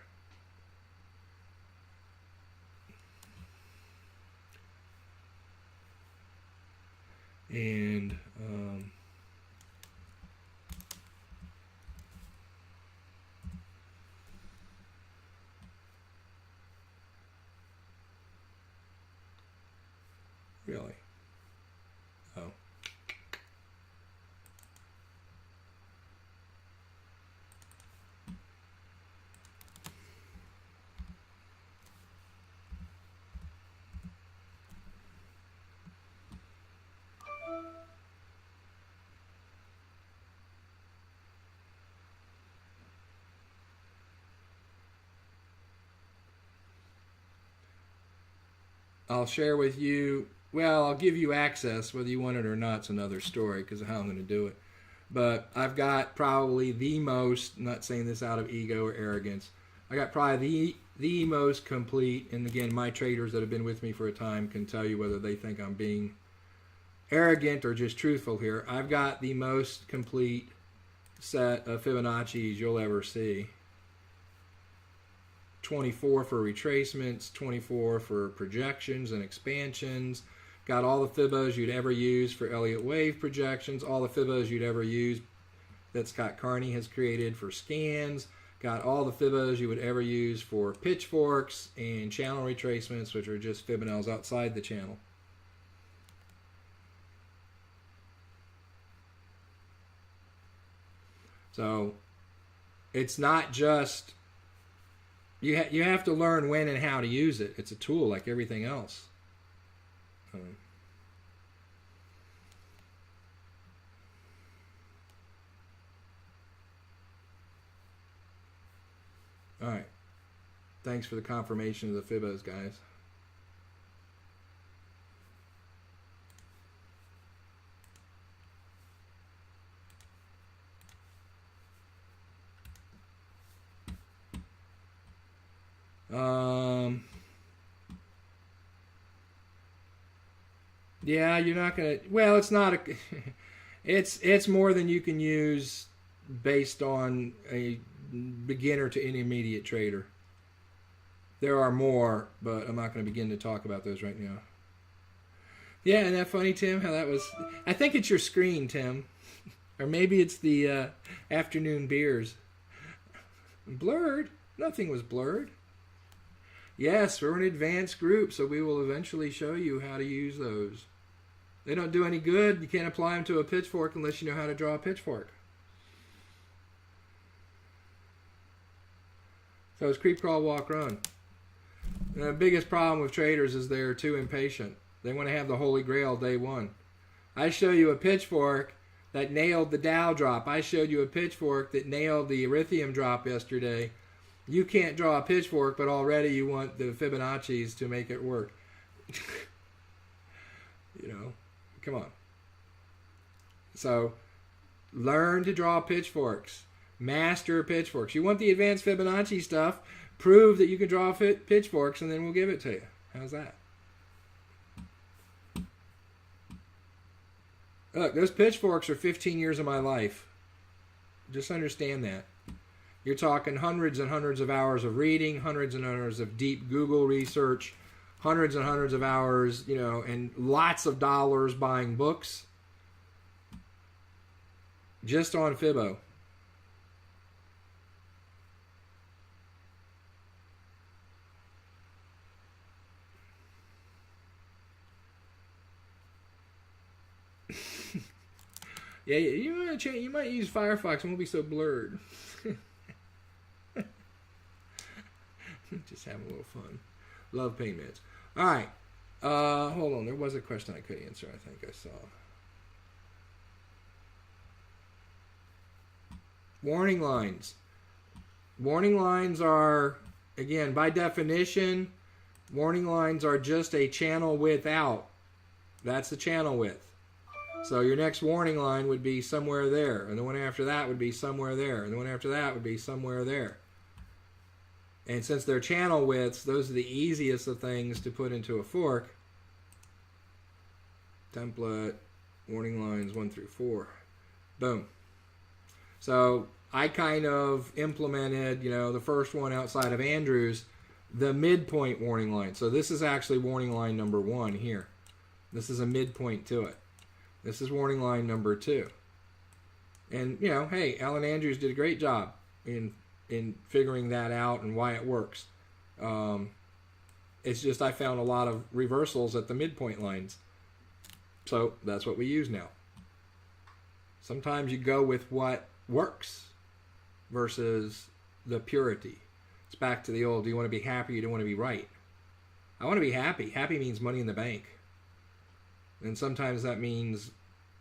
And really? Oh. I'll share with you, well, I'll give you access, whether you want it or not, it's another story because of how I'm going to do it. But I've got probably the most, I'm not saying this out of ego or arrogance, I got probably the most complete, and again, my traders that have been with me for a time can tell you whether they think I'm being arrogant or just truthful here. I've got the most complete set of Fibonacci's you'll ever see. 24 for retracements, 24 for projections and expansions. Got all the Fibos you'd ever use for Elliott wave projections, all the Fibos you'd ever use that Scott Carney has created for scans. Got all the Fibos you would ever use for pitchforks and channel retracements, which are just Fibonacci's outside the channel. So it's not just, you have to learn when and how to use it. It's a tool like everything else. All right. Thanks for the confirmation of the Fibos, guys. Yeah, you're not gonna. Well, it's not a. It's more than you can use based on a beginner to intermediate trader. There are more, but I'm not going to begin to talk about those right now. Yeah, isn't that funny, Tim? How that was... I think it's your screen, Tim. Or maybe it's the afternoon beers. Blurred? Nothing was blurred. Yes, we're an advanced group, so we will eventually show you how to use those. They don't do any good. You can't apply them to a pitchfork unless you know how to draw a pitchfork. So it's creep, crawl, walk, run. And the biggest problem with traders is they're too impatient. They want to have the Holy Grail day one. I show you a pitchfork that nailed the Dow drop. I showed you a pitchfork that nailed the Ethereum drop yesterday. You can't draw a pitchfork, but already you want the Fibonacci's to make it work. You know, come on. So, learn to draw pitchforks. Master pitchforks. You want the advanced Fibonacci stuff, prove that you can draw pitchforks, and then we'll give it to you. How's that? Look, those pitchforks are 15 years of my life. Just understand that. You're talking hundreds and hundreds of hours of reading, hundreds and hundreds of deep Google research, hundreds and hundreds of hours, you know, and lots of dollars buying books just on Fibo. Yeah, you might use Firefox. It won't be so blurred. Just having a little fun. Love pain meds. All right. Hold on. There was a question I could answer. I think I saw. Warning lines. Warning lines are, again, by definition, warning lines are just a channel width out. That's the channel width. So your next warning line would be somewhere there, and the one after that would be somewhere there, and the one after that would be somewhere there. And since they're channel widths, those are the easiest of things to put into a fork. Template, warning lines 1 through 4. Boom. So I kind of implemented, you know, the first one outside of Andrew's, the midpoint warning line. So this is actually warning line number 1 here. This is a midpoint to it. This is warning line number 2. And, you know, hey, Alan Andrews did a great job in figuring that out and why it works. It's just I found a lot of reversals at the midpoint lines. So that's what we use now. Sometimes you go with what works versus the purity. It's back to the old, do you want to be happy or do you want to be right? I want to be happy. Happy means money in the bank. And sometimes that means,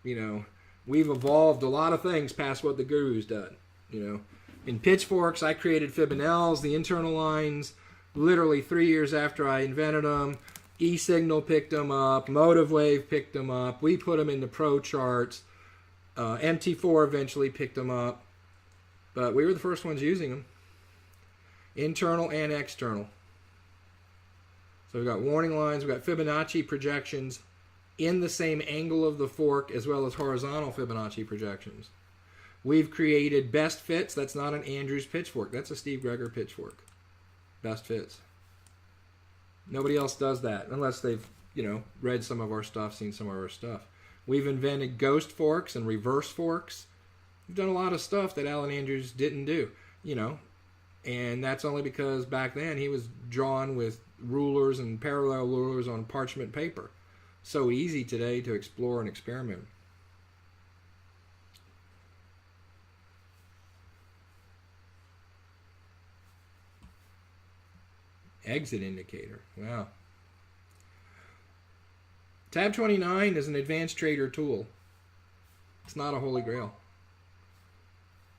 you know, we've evolved a lot of things past what the guru's done. You know, in pitchforks, I created Fibonacci's, the internal lines, literally 3 years after I invented them. E-Signal picked them up. Motive Wave picked them up. We put them into Pro Charts. MT4 eventually picked them up. But we were the first ones using them. Internal and external. So we've got warning lines. We've got Fibonacci projections in the same angle of the fork as well as horizontal Fibonacci projections. We've created best fits. That's not an Andrews pitchfork. That's a Steve Greger pitchfork. Best fits. Nobody else does that unless they've, you know, read some of our stuff, seen some of our stuff. We've invented ghost forks and reverse forks. We've done a lot of stuff that Alan Andrews didn't do, you know. And that's only because back then he was drawn with rulers and parallel rulers on parchment paper. So easy today to explore and experiment. Exit indicator. Wow. Tab 29 is an advanced trader tool. It's not a holy grail.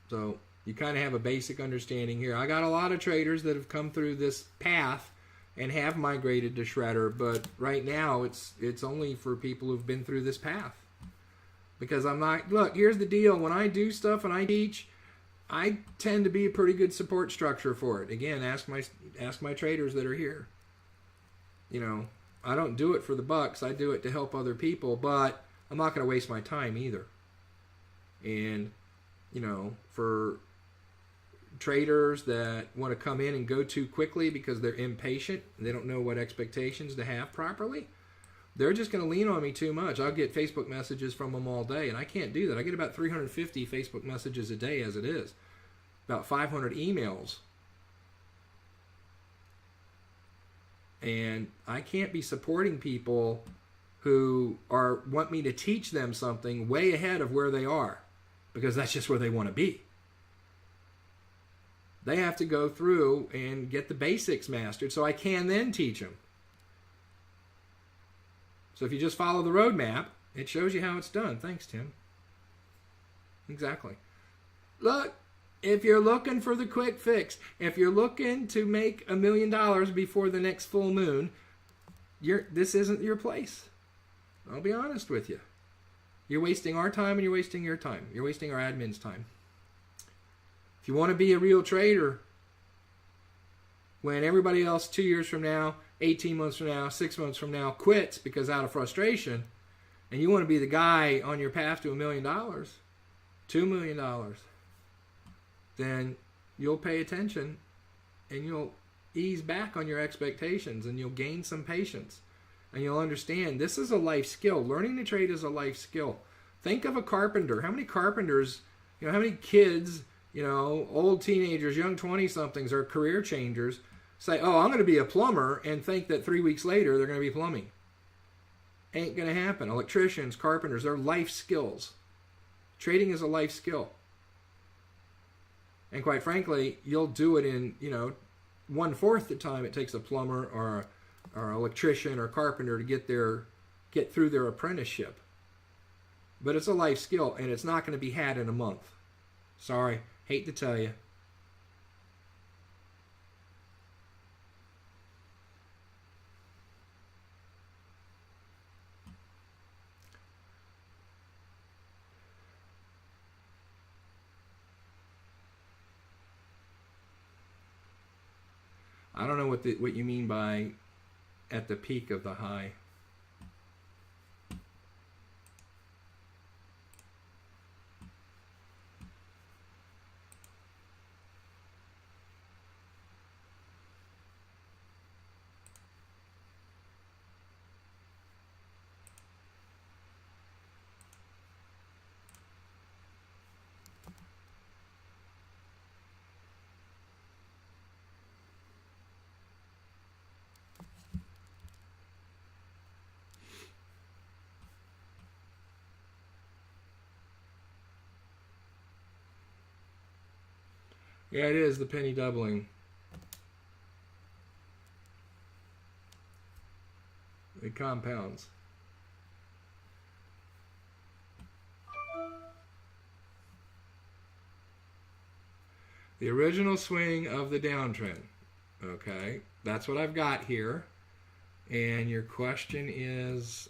So you kind of have a basic understanding here. I got a lot of traders that have come through this path and have migrated to Shredder, but right now it's only for people who've been through this path. Because I'm not, look, here's the deal. When I do stuff and I teach, I tend to be a pretty good support structure for it. Again, ask my traders that are here. You know, I don't do it for the bucks. I do it to help other people, but I'm not going to waste my time either. And, you know, for traders that want to come in and go too quickly because they're impatient. They don't know what expectations to have properly. They're just going to lean on me too much. I'll get Facebook messages from them all day, and I can't do that. I get about 350 Facebook messages a day as it is, about 500 emails. And I can't be supporting people who want me to teach them something way ahead of where they are, because that's just where they want to be. They have to go through and get the basics mastered so I can then teach them. So if you just follow the roadmap, it shows you how it's done. Thanks, Tim. Exactly. Look, if you're looking for the quick fix, if you're looking to make $1 million before the next full moon, this isn't your place. I'll be honest with you. You're wasting our time and you're wasting your time. You're wasting our admin's time. If you want to be a real trader, when everybody else 2 years from now, 18 months from now, 6 months from now quits because out of frustration, and you want to be the guy on your path to $1 million, $2 million, then you'll pay attention and you'll ease back on your expectations and you'll gain some patience. And you'll understand this is a life skill. Learning to trade is a life skill. Think of a carpenter. How many carpenters, how many kids, old teenagers, young 20-somethings are career changers, say, oh, I'm going to be a plumber, and think that 3 weeks later they're going to be plumbing. Ain't going to happen. Electricians, carpenters, they're life skills. Trading is a life skill. And quite frankly, you'll do it in, 1/4 the time it takes a plumber or electrician or carpenter to get through their apprenticeship. But it's a life skill, and it's not going to be had in a month. Sorry, hate to tell you. I don't know what you mean by at the peak of the high. Yeah, it is the penny doubling. It compounds. The original swing of the downtrend. Okay, that's what I've got here. And your question is...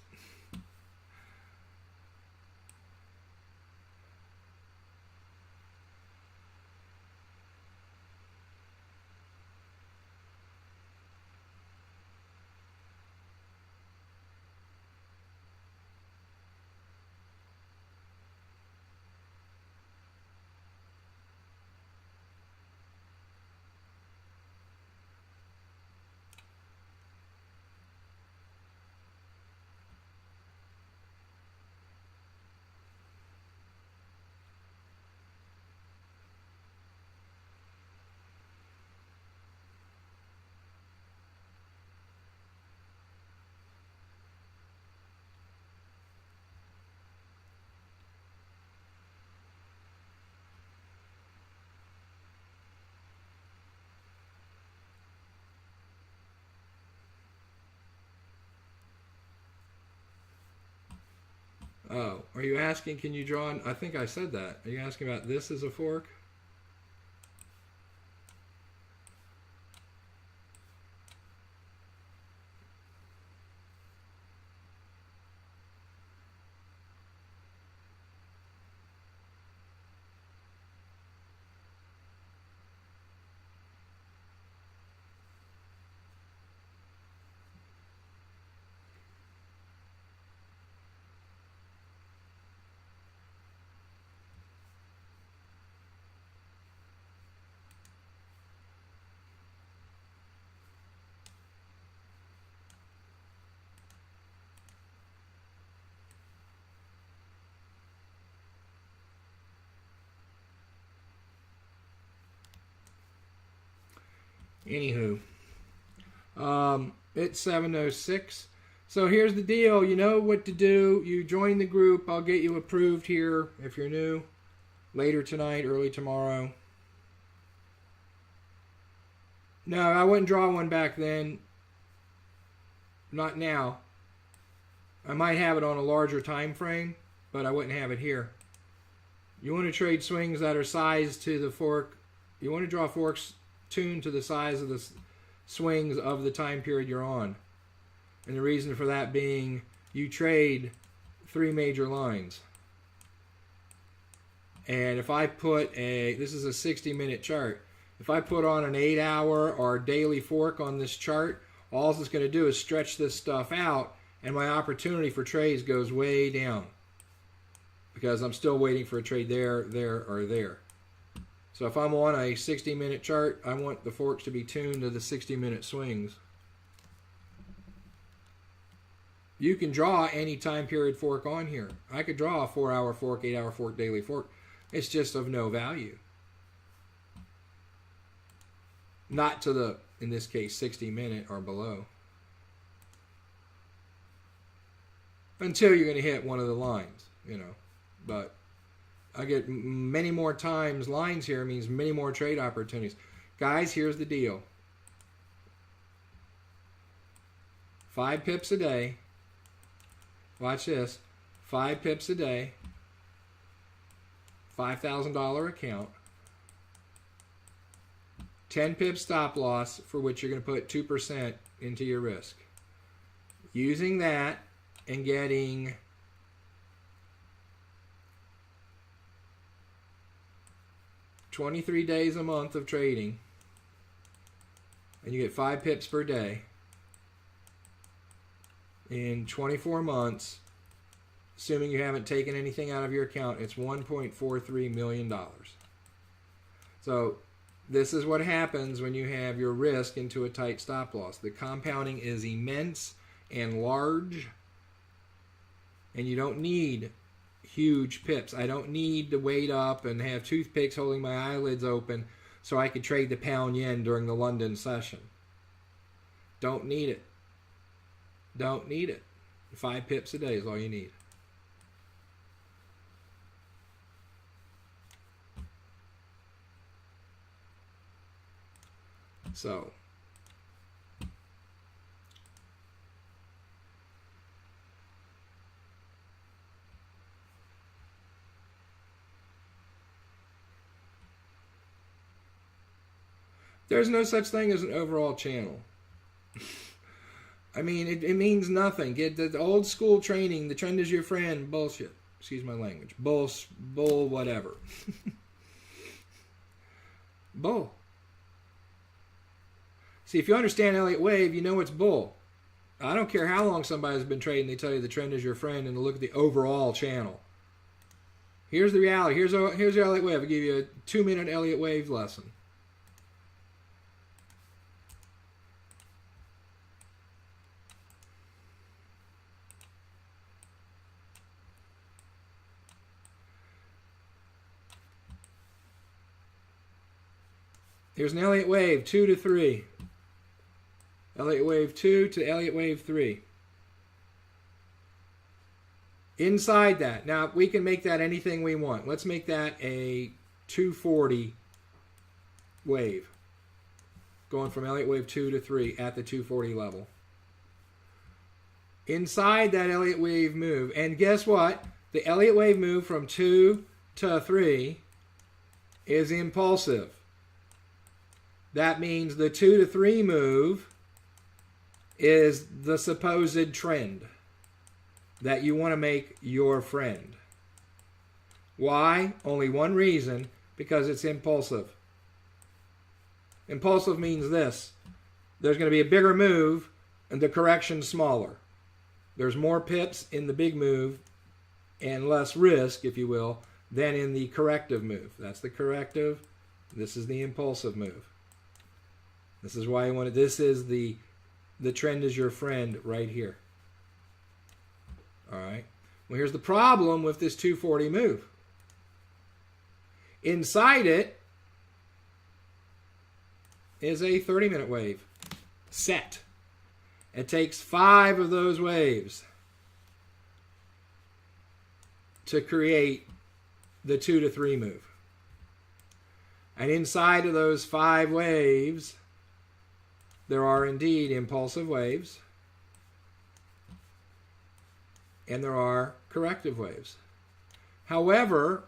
Oh, are you asking, can you draw? I think I said that. Are you asking about this as a fork? Anywho, it's 7:06. So here's the deal. You know what to do. You join the group. I'll get you approved here if you're new. Later tonight, early tomorrow. No, I wouldn't draw one back then. Not now. I might have it on a larger time frame, but I wouldn't have it here. You want to trade swings that are sized to the fork. You want to draw forks tuned to the size of the swings of the time period you're on. And the reason for that being, you trade 3 major lines. And if I put this is a 60-minute chart. If I put on an 8-hour or daily fork on this chart, all it's going to do is stretch this stuff out, and my opportunity for trades goes way down. Because I'm still waiting for a trade there, or there. So if I'm on a 60-minute chart, I want the forks to be tuned to the 60-minute swings. You can draw any time period fork on here. I could draw a 4-hour fork, 8-hour fork, daily fork. It's just of no value. Not to the, in this case, 60-minute or below. Until you're going to hit one of the lines, you know. But I get many more times lines here means many more trade opportunities. Guys, here's the deal. 5 pips a day. Watch this. 5 pips a day. $5,000 account. 10 pips stop loss for which you're going to put 2% into your risk. Using that and getting $23 days a month of trading, and you get 5 pips per day. In 24 months, assuming you haven't taken anything out of your account, it's $1.43 million. So this is what happens when you have your risk into a tight stop loss. The compounding is immense and large, and you don't need huge pips. I don't need to wait up and have toothpicks holding my eyelids open so I could trade the pound yen during the London session. Don't need it. Don't need it. 5 pips a day is all you need. So, there's no such thing as an overall channel. I mean, it means nothing. Get the old school training, the trend is your friend, bullshit. Excuse my language. Bull whatever. Bull. See, if you understand Elliott Wave, you know it's bull. I don't care how long somebody's been trading, they tell you the trend is your friend and to look at the overall channel. Here's the reality. Here's your Elliott Wave. I'll give you a 2-minute Elliott Wave lesson. Here's an Elliott Wave, 2 to 3. Elliott Wave 2 to Elliott Wave 3. Inside that, now we can make that anything we want. Let's make that a 240 wave. Going from Elliott Wave 2 to 3 at the 240 level. Inside that Elliott Wave move, and guess what? The Elliott Wave move from 2 to 3 is impulsive. That means the 2 to 3 move is the supposed trend that you want to make your friend. Why? Only one reason, because it's impulsive. Impulsive means this. There's going to be a bigger move and the correction's smaller. There's more pips in the big move and less risk, if you will, than in the corrective move. That's the corrective. This is the impulsive move. This is why I wanted. This is the trend is your friend right here. All right. Well, here's the problem with this 240 move. Inside it is a 30-minute wave set. It takes 5 of those waves to create the 2 to 3 move. And inside of those 5 waves, there are indeed impulsive waves, and there are corrective waves. However,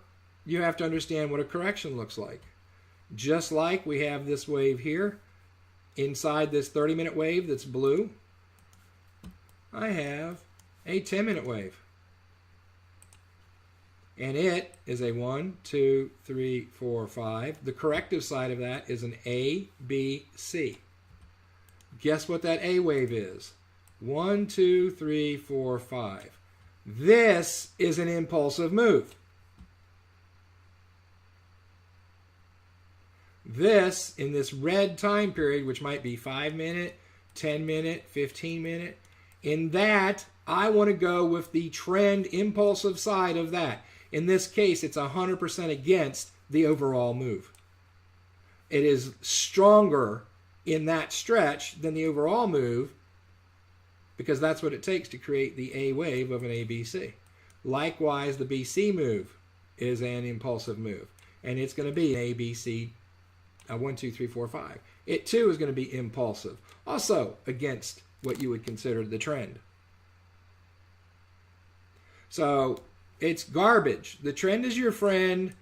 you have to understand what a correction looks like. Just like we have this wave here, inside this 30-minute wave that's blue, I have a 10-minute wave. And it is a 1, 2, 3, 4, 5. The corrective side of that is an A, B, C. Guess what that A wave is? 1, 2, 3, 4, 5. This is an impulsive move. This, in this red time period, which might be 5-minute, 10-minute, 15-minute, in that, I want to go with the trend impulsive side of that. In this case, it's 100% against the overall move. It is stronger in that stretch than the overall move, because that's what it takes to create the A wave of an ABC. Likewise, the BC move is an impulsive move, and it's going to be an ABC 1, 2, 3, 4, 5. It too is going to be impulsive, also against what you would consider the trend. So it's garbage. The trend is your friend.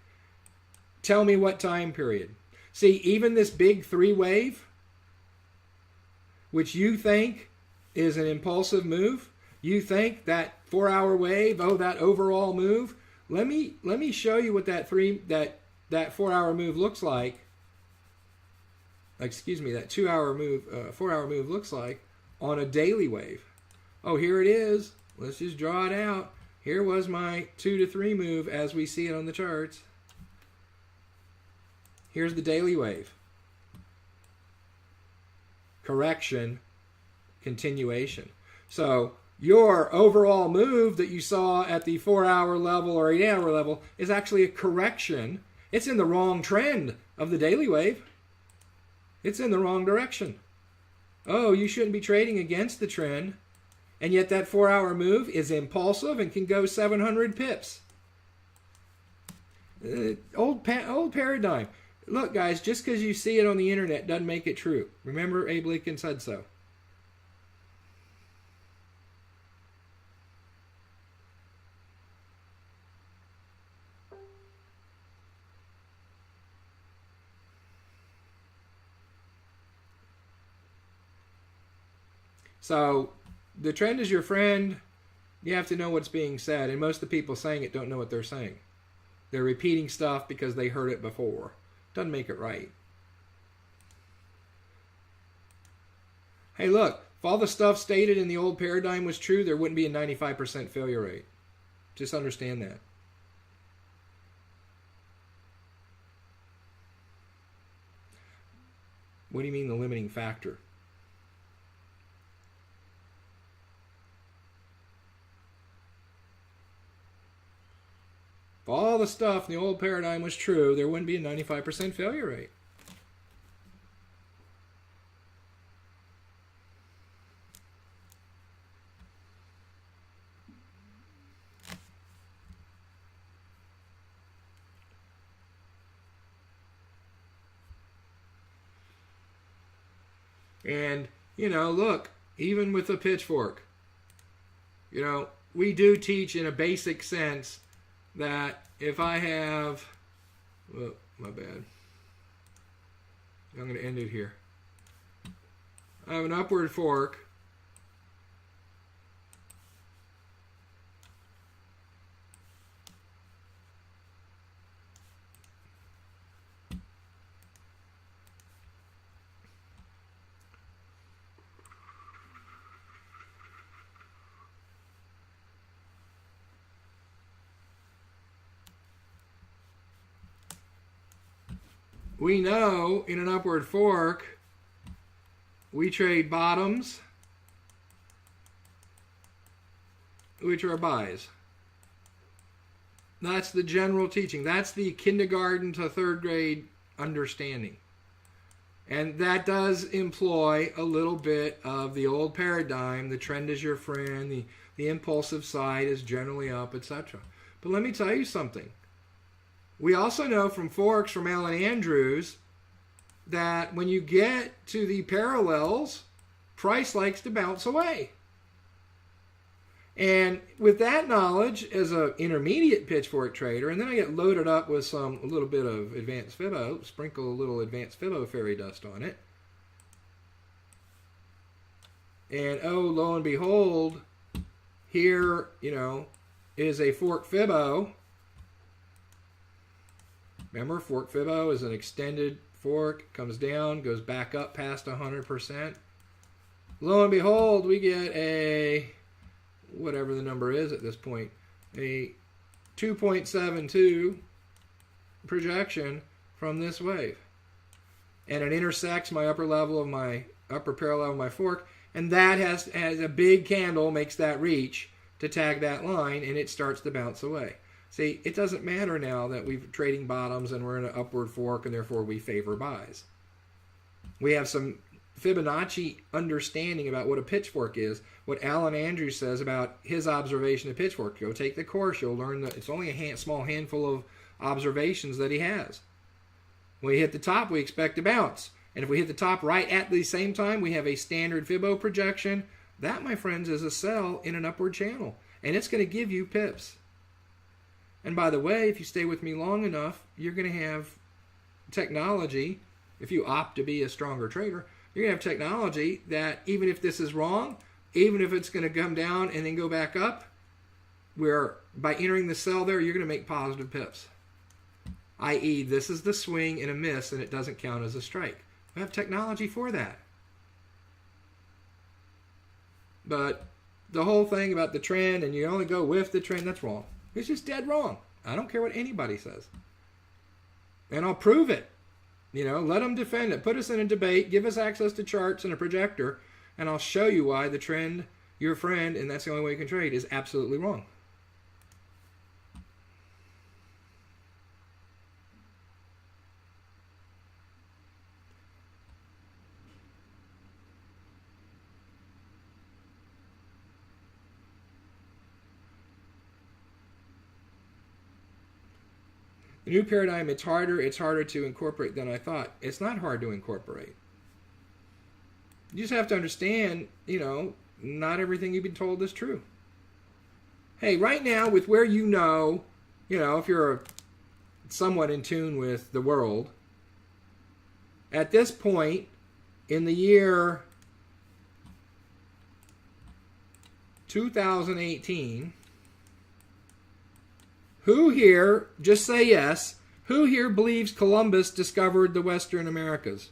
Tell me what time period. See, even this big 3 wave, which you think is an impulsive move, you think that 4-hour wave, oh, that overall move. Let me show you what that 4-hour move looks like. Excuse me, that 2-hour move, 4-hour move looks like on a daily wave. Oh, here it is. Let's just draw it out. Here was my 2 to 3 move as we see it on the charts. Here's the daily wave. Correction, continuation. So your overall move that you saw at the 4-hour level or 8-hour level is actually a correction. It's in the wrong trend of the daily wave. It's in the wrong direction. Oh, you shouldn't be trading against the trend. And yet that 4-hour move is impulsive and can go 700 pips. Old paradigm. Look, guys, just because you see it on the internet doesn't make it true. Remember, Abe Lincoln said so. So the trend is your friend. You have to know what's being said. And most of the people saying it don't know what they're saying. They're repeating stuff because they heard it before. Doesn't make it right. Hey, look. If all the stuff stated in the old paradigm was true, there wouldn't be a 95% failure rate. Just understand that. What do you mean the limiting factor? If all the stuff in the old paradigm was true, there wouldn't be a 95% failure rate. And, look, even with a pitchfork, we do teach in a basic sense that if I have, well, my bad. I'm going to end it here. I have an upward fork. We know in an upward fork, we trade bottoms, which are buys. That's the general teaching. That's the kindergarten to 3rd grade understanding. And that does employ a little bit of the old paradigm. The trend is your friend. The impulsive side is generally up, etc. But let me tell you something. We also know from forks from Alan Andrews that when you get to the parallels, price likes to bounce away. And with that knowledge as an intermediate pitchfork trader, and then I get loaded up with a little bit of advanced Fibo, sprinkle a little advanced Fibo fairy dust on it. And oh, lo and behold, here, is a fork Fibo. Remember, fork Fibo is an extended fork, comes down, goes back up past 100%. Lo and behold, we get a, whatever the number is at this point, a 2.72 projection from this wave. And it intersects my upper parallel of my fork, and that has a big candle, makes that reach to tag that line, and it starts to bounce away. See, it doesn't matter now that we're trading bottoms and we're in an upward fork, and therefore we favor buys. We have some Fibonacci understanding about what a pitchfork is, what Alan Andrews says about his observation of pitchfork. Go take the course, you'll learn that it's only a small handful of observations that he has. When we hit the top, we expect to bounce. And if we hit the top right at the same time, we have a standard Fibo projection. That, my friends, is a sell in an upward channel. And it's going to give you pips. And by the way, if you stay with me long enough, you're going to have technology, if you opt to be a stronger trader, you're going to have technology that even if this is wrong, even if it's going to come down and then go back up, where by entering the sell there, you're going to make positive pips. I.e., this is the swing and a miss, and it doesn't count as a strike. We have technology for that. But the whole thing about the trend and you only go with the trend, that's wrong. It's just dead wrong. I don't care what anybody says. And I'll prove it. Let them defend it. Put us in a debate. Give us access to charts and a projector. And I'll show you why the trend, your friend, and that's the only way you can trade, is absolutely wrong. The new paradigm, it's harder to incorporate than I thought. It's not hard to incorporate. You just have to understand, not everything you've been told is true. Hey, right now, with where if you're somewhat in tune with the world, at this point in the year 2018, who here, just say yes, who here believes Columbus discovered the Western Americas?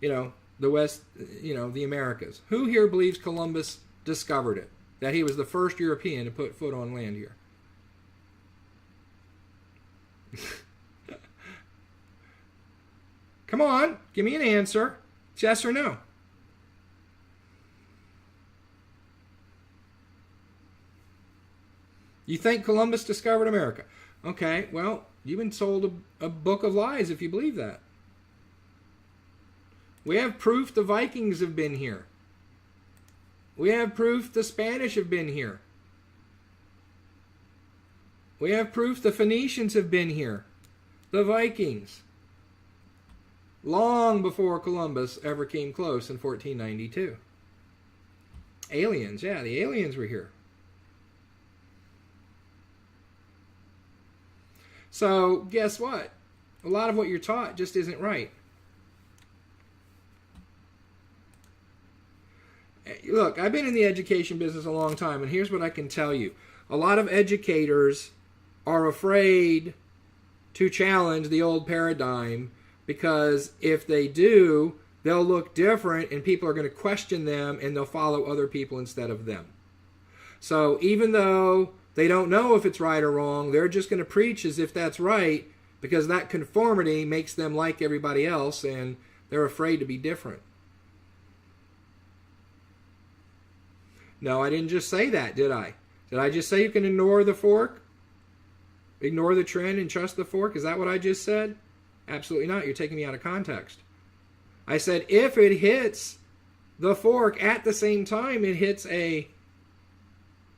The West, the Americas. Who here believes Columbus discovered it? That he was the first European to put foot on land here? Come on, give me an answer. It's yes or no. You think Columbus discovered America? Okay, well, you've been sold a book of lies if you believe that. We have proof the Vikings have been here. We have proof the Spanish have been here. We have proof the Phoenicians have been here. The Vikings. Long before Columbus ever came close in 1492. Aliens, yeah, the aliens were here. So, guess what? A lot of what you're taught just isn't right. Look, I've been in the education business a long time, and here's what I can tell you. A lot of educators are afraid to challenge the old paradigm because if they do, they'll look different, and people are going to question them, and they'll follow other people instead of them. So, even though they don't know if it's right or wrong, they're just going to preach as if that's right because that conformity makes them like everybody else and they're afraid to be different. No, I didn't just say that, did I? Did I just say you can ignore the fork? Ignore the trend and trust the fork? Is that what I just said? Absolutely not. You're taking me out of context. I said if it hits the fork at the same time it hits a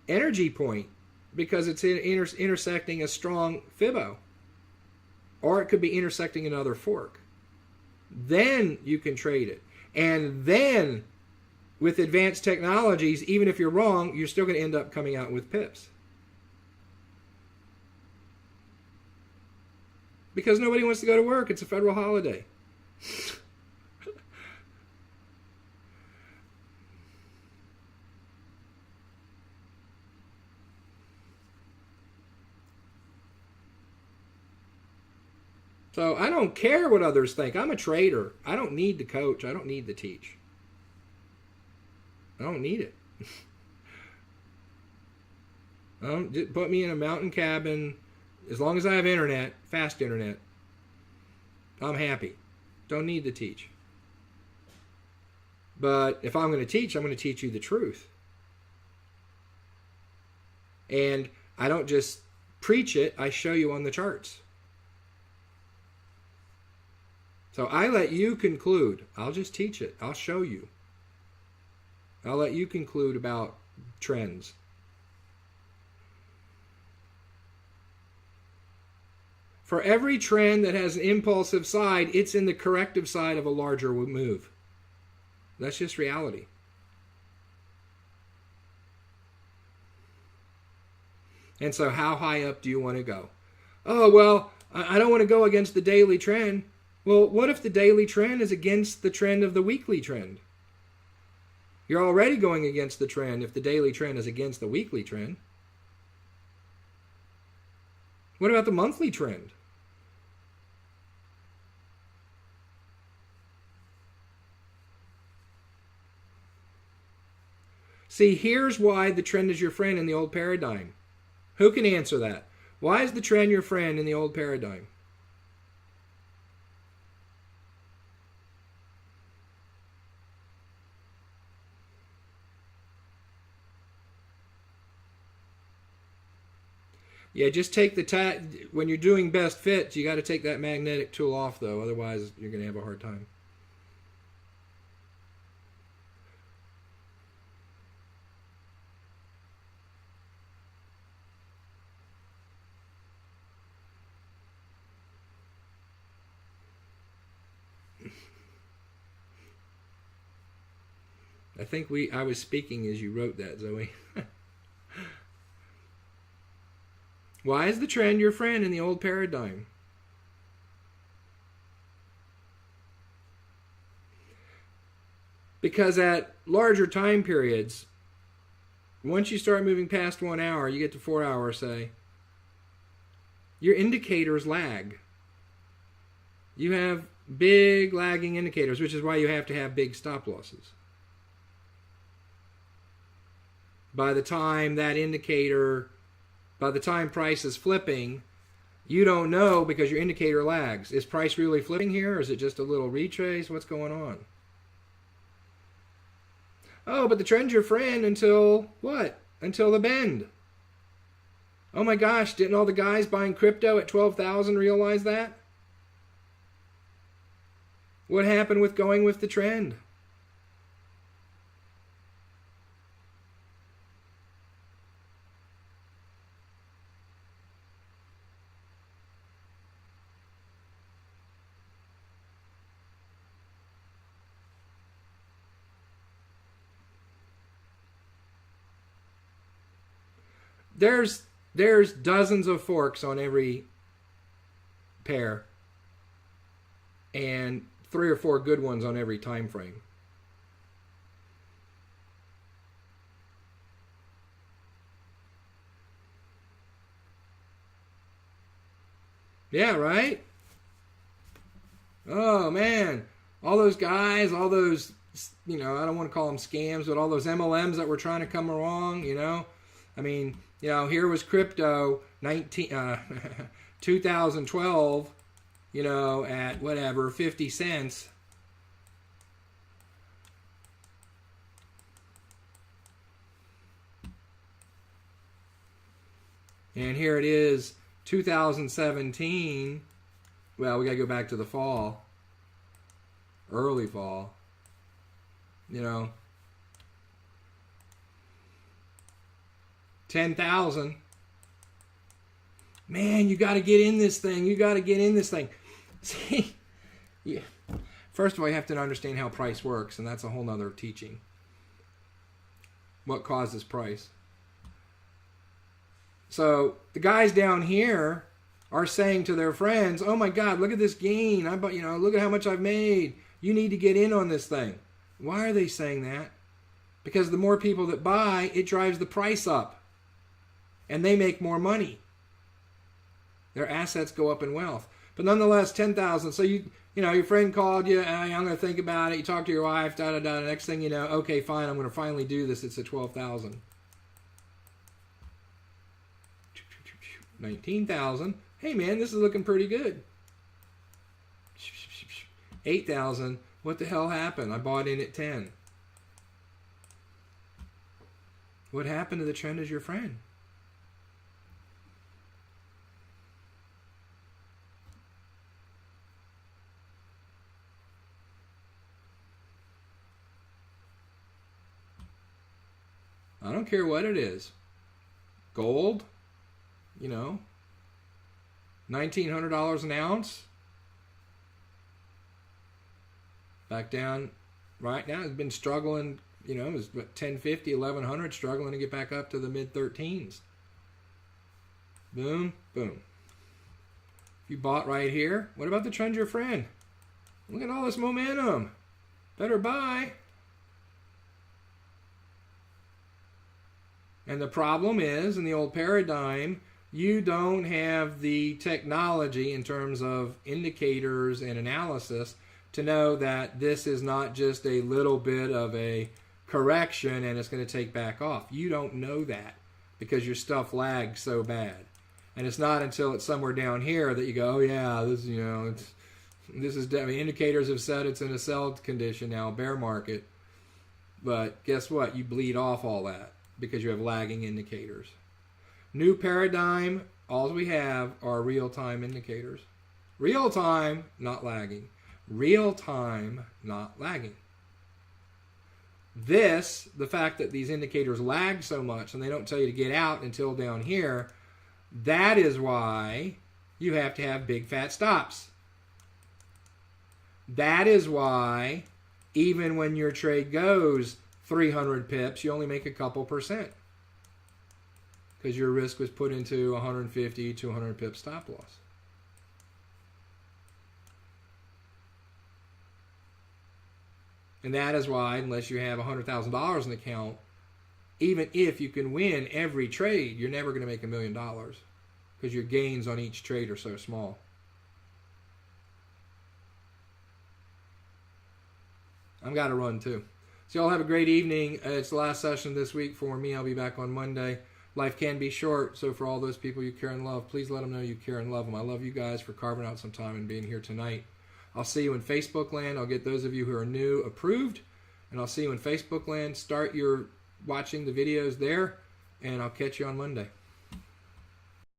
energy point because it's intersecting a strong Fibo. Or it could be intersecting another fork. Then you can trade it. And then, with advanced technologies, even if you're wrong, you're still going to end up coming out with pips. Because nobody wants to go to work. It's a federal holiday. So I don't care what others think. I'm a trader. I don't need to coach. I don't need to teach. I don't need it. Just put me in a mountain cabin. As long as I have internet, fast internet, I'm happy. Don't need to teach. But if I'm going to teach, I'm going to teach you the truth. And I don't just preach it. I show you on the charts. So I let you conclude. I'll just teach it. I'll show you. I'll let you conclude about trends. For every trend that has an impulsive side, it's in the corrective side of a larger move. That's just reality. And so how high up do you want to go? Oh, well, I don't want to go against the daily trend. Well, what if the daily trend is against the trend of the weekly trend? You're already going against the trend if the daily trend is against the weekly trend. What about the monthly trend? See, here's why the trend is your friend in the old paradigm. Who can answer that? Why is the trend your friend in the old paradigm? Yeah, just take the when you're doing best fits, you got to take that magnetic tool off, though. Otherwise, you're going to have a hard time. I think I was speaking as you wrote that, Zoe. Why is the trend your friend in the old paradigm? Because at larger time periods, once you start moving past 1 hour, you get to 4 hours, say, your indicators lag. You have big lagging indicators, which is why you have to have big stop losses. By the time price is flipping, you don't know because your indicator lags. Is price really flipping here, or is it just a little retrace? What's going on? Oh, but the trend's your friend until what? Until the bend. Oh my gosh, didn't all the guys buying crypto at 12,000 realize that? What happened with going with the trend? There's dozens of forks on every pair and 3 or 4 good ones on every time frame. Yeah, right? Oh man, all those guys, all those, I don't want to call them scams, but all those MLMs that were trying to come along, I mean, here was crypto 2012, at whatever, 50 cents. And here it is, 2017. Well, we got to go back to the fall. early fall. You know, 10,000. Man, you got to get in this thing. You got to get in this thing. See, yeah. First of all, you have to understand how price works, and that's a whole nother teaching. What causes price? So the guys down here are saying to their friends, "Oh my God, look at this gain! Look at how much I've made. You need to get in on this thing." Why are they saying that? Because the more people that buy, it drives the price up, and they make more money. Their assets go up in wealth. But nonetheless, 10,000. So your friend called you, I'm going to think about it. You talk to your wife, da-da-da. Next thing you know, okay, fine, I'm going to finally do this. It's at 12,000. 19,000. Hey, man, this is looking pretty good. 8,000. What the hell happened? I bought in at 10. What happened to the trend as your friend? I don't care what it is. Gold, $1,900 an ounce. Back down right now. It's been struggling, it was about 1050, 1100, struggling to get back up to the mid-13s. Boom, boom. If you bought right here, what about the trend, your friend? Look at all this momentum. Better buy. And the problem is, in the old paradigm, you don't have the technology in terms of indicators and analysis to know that this is not just a little bit of a correction and it's going to take back off. You don't know that because your stuff lags so bad. And it's not until it's somewhere down here that you go, oh yeah, indicators have said it's in a sell condition now, bear market. But guess what? You bleed off all that because you have lagging indicators. New paradigm, all we have are real-time indicators. Real-time, not lagging. Real-time, not lagging. The fact that these indicators lag so much and they don't tell you to get out until down here, that is why you have to have big fat stops. That is why even when your trade goes 300 pips, you only make a couple percent. Because your risk was put into 150, 200 pip stop loss. And that is why, unless you have $100,000 in the account, even if you can win every trade, you're never going to make $1 million because your gains on each trade are so small. I've got to run too. So y'all have a great evening. It's the last session this week for me. I'll be back on Monday. Life can be short, so for all those people you care and love, please let them know you care and love them. I love you guys for carving out some time and being here tonight. I'll see you in Facebook land. I'll get those of you who are new approved, and I'll see you in Facebook land. Start your watching the videos there, and I'll catch you on Monday.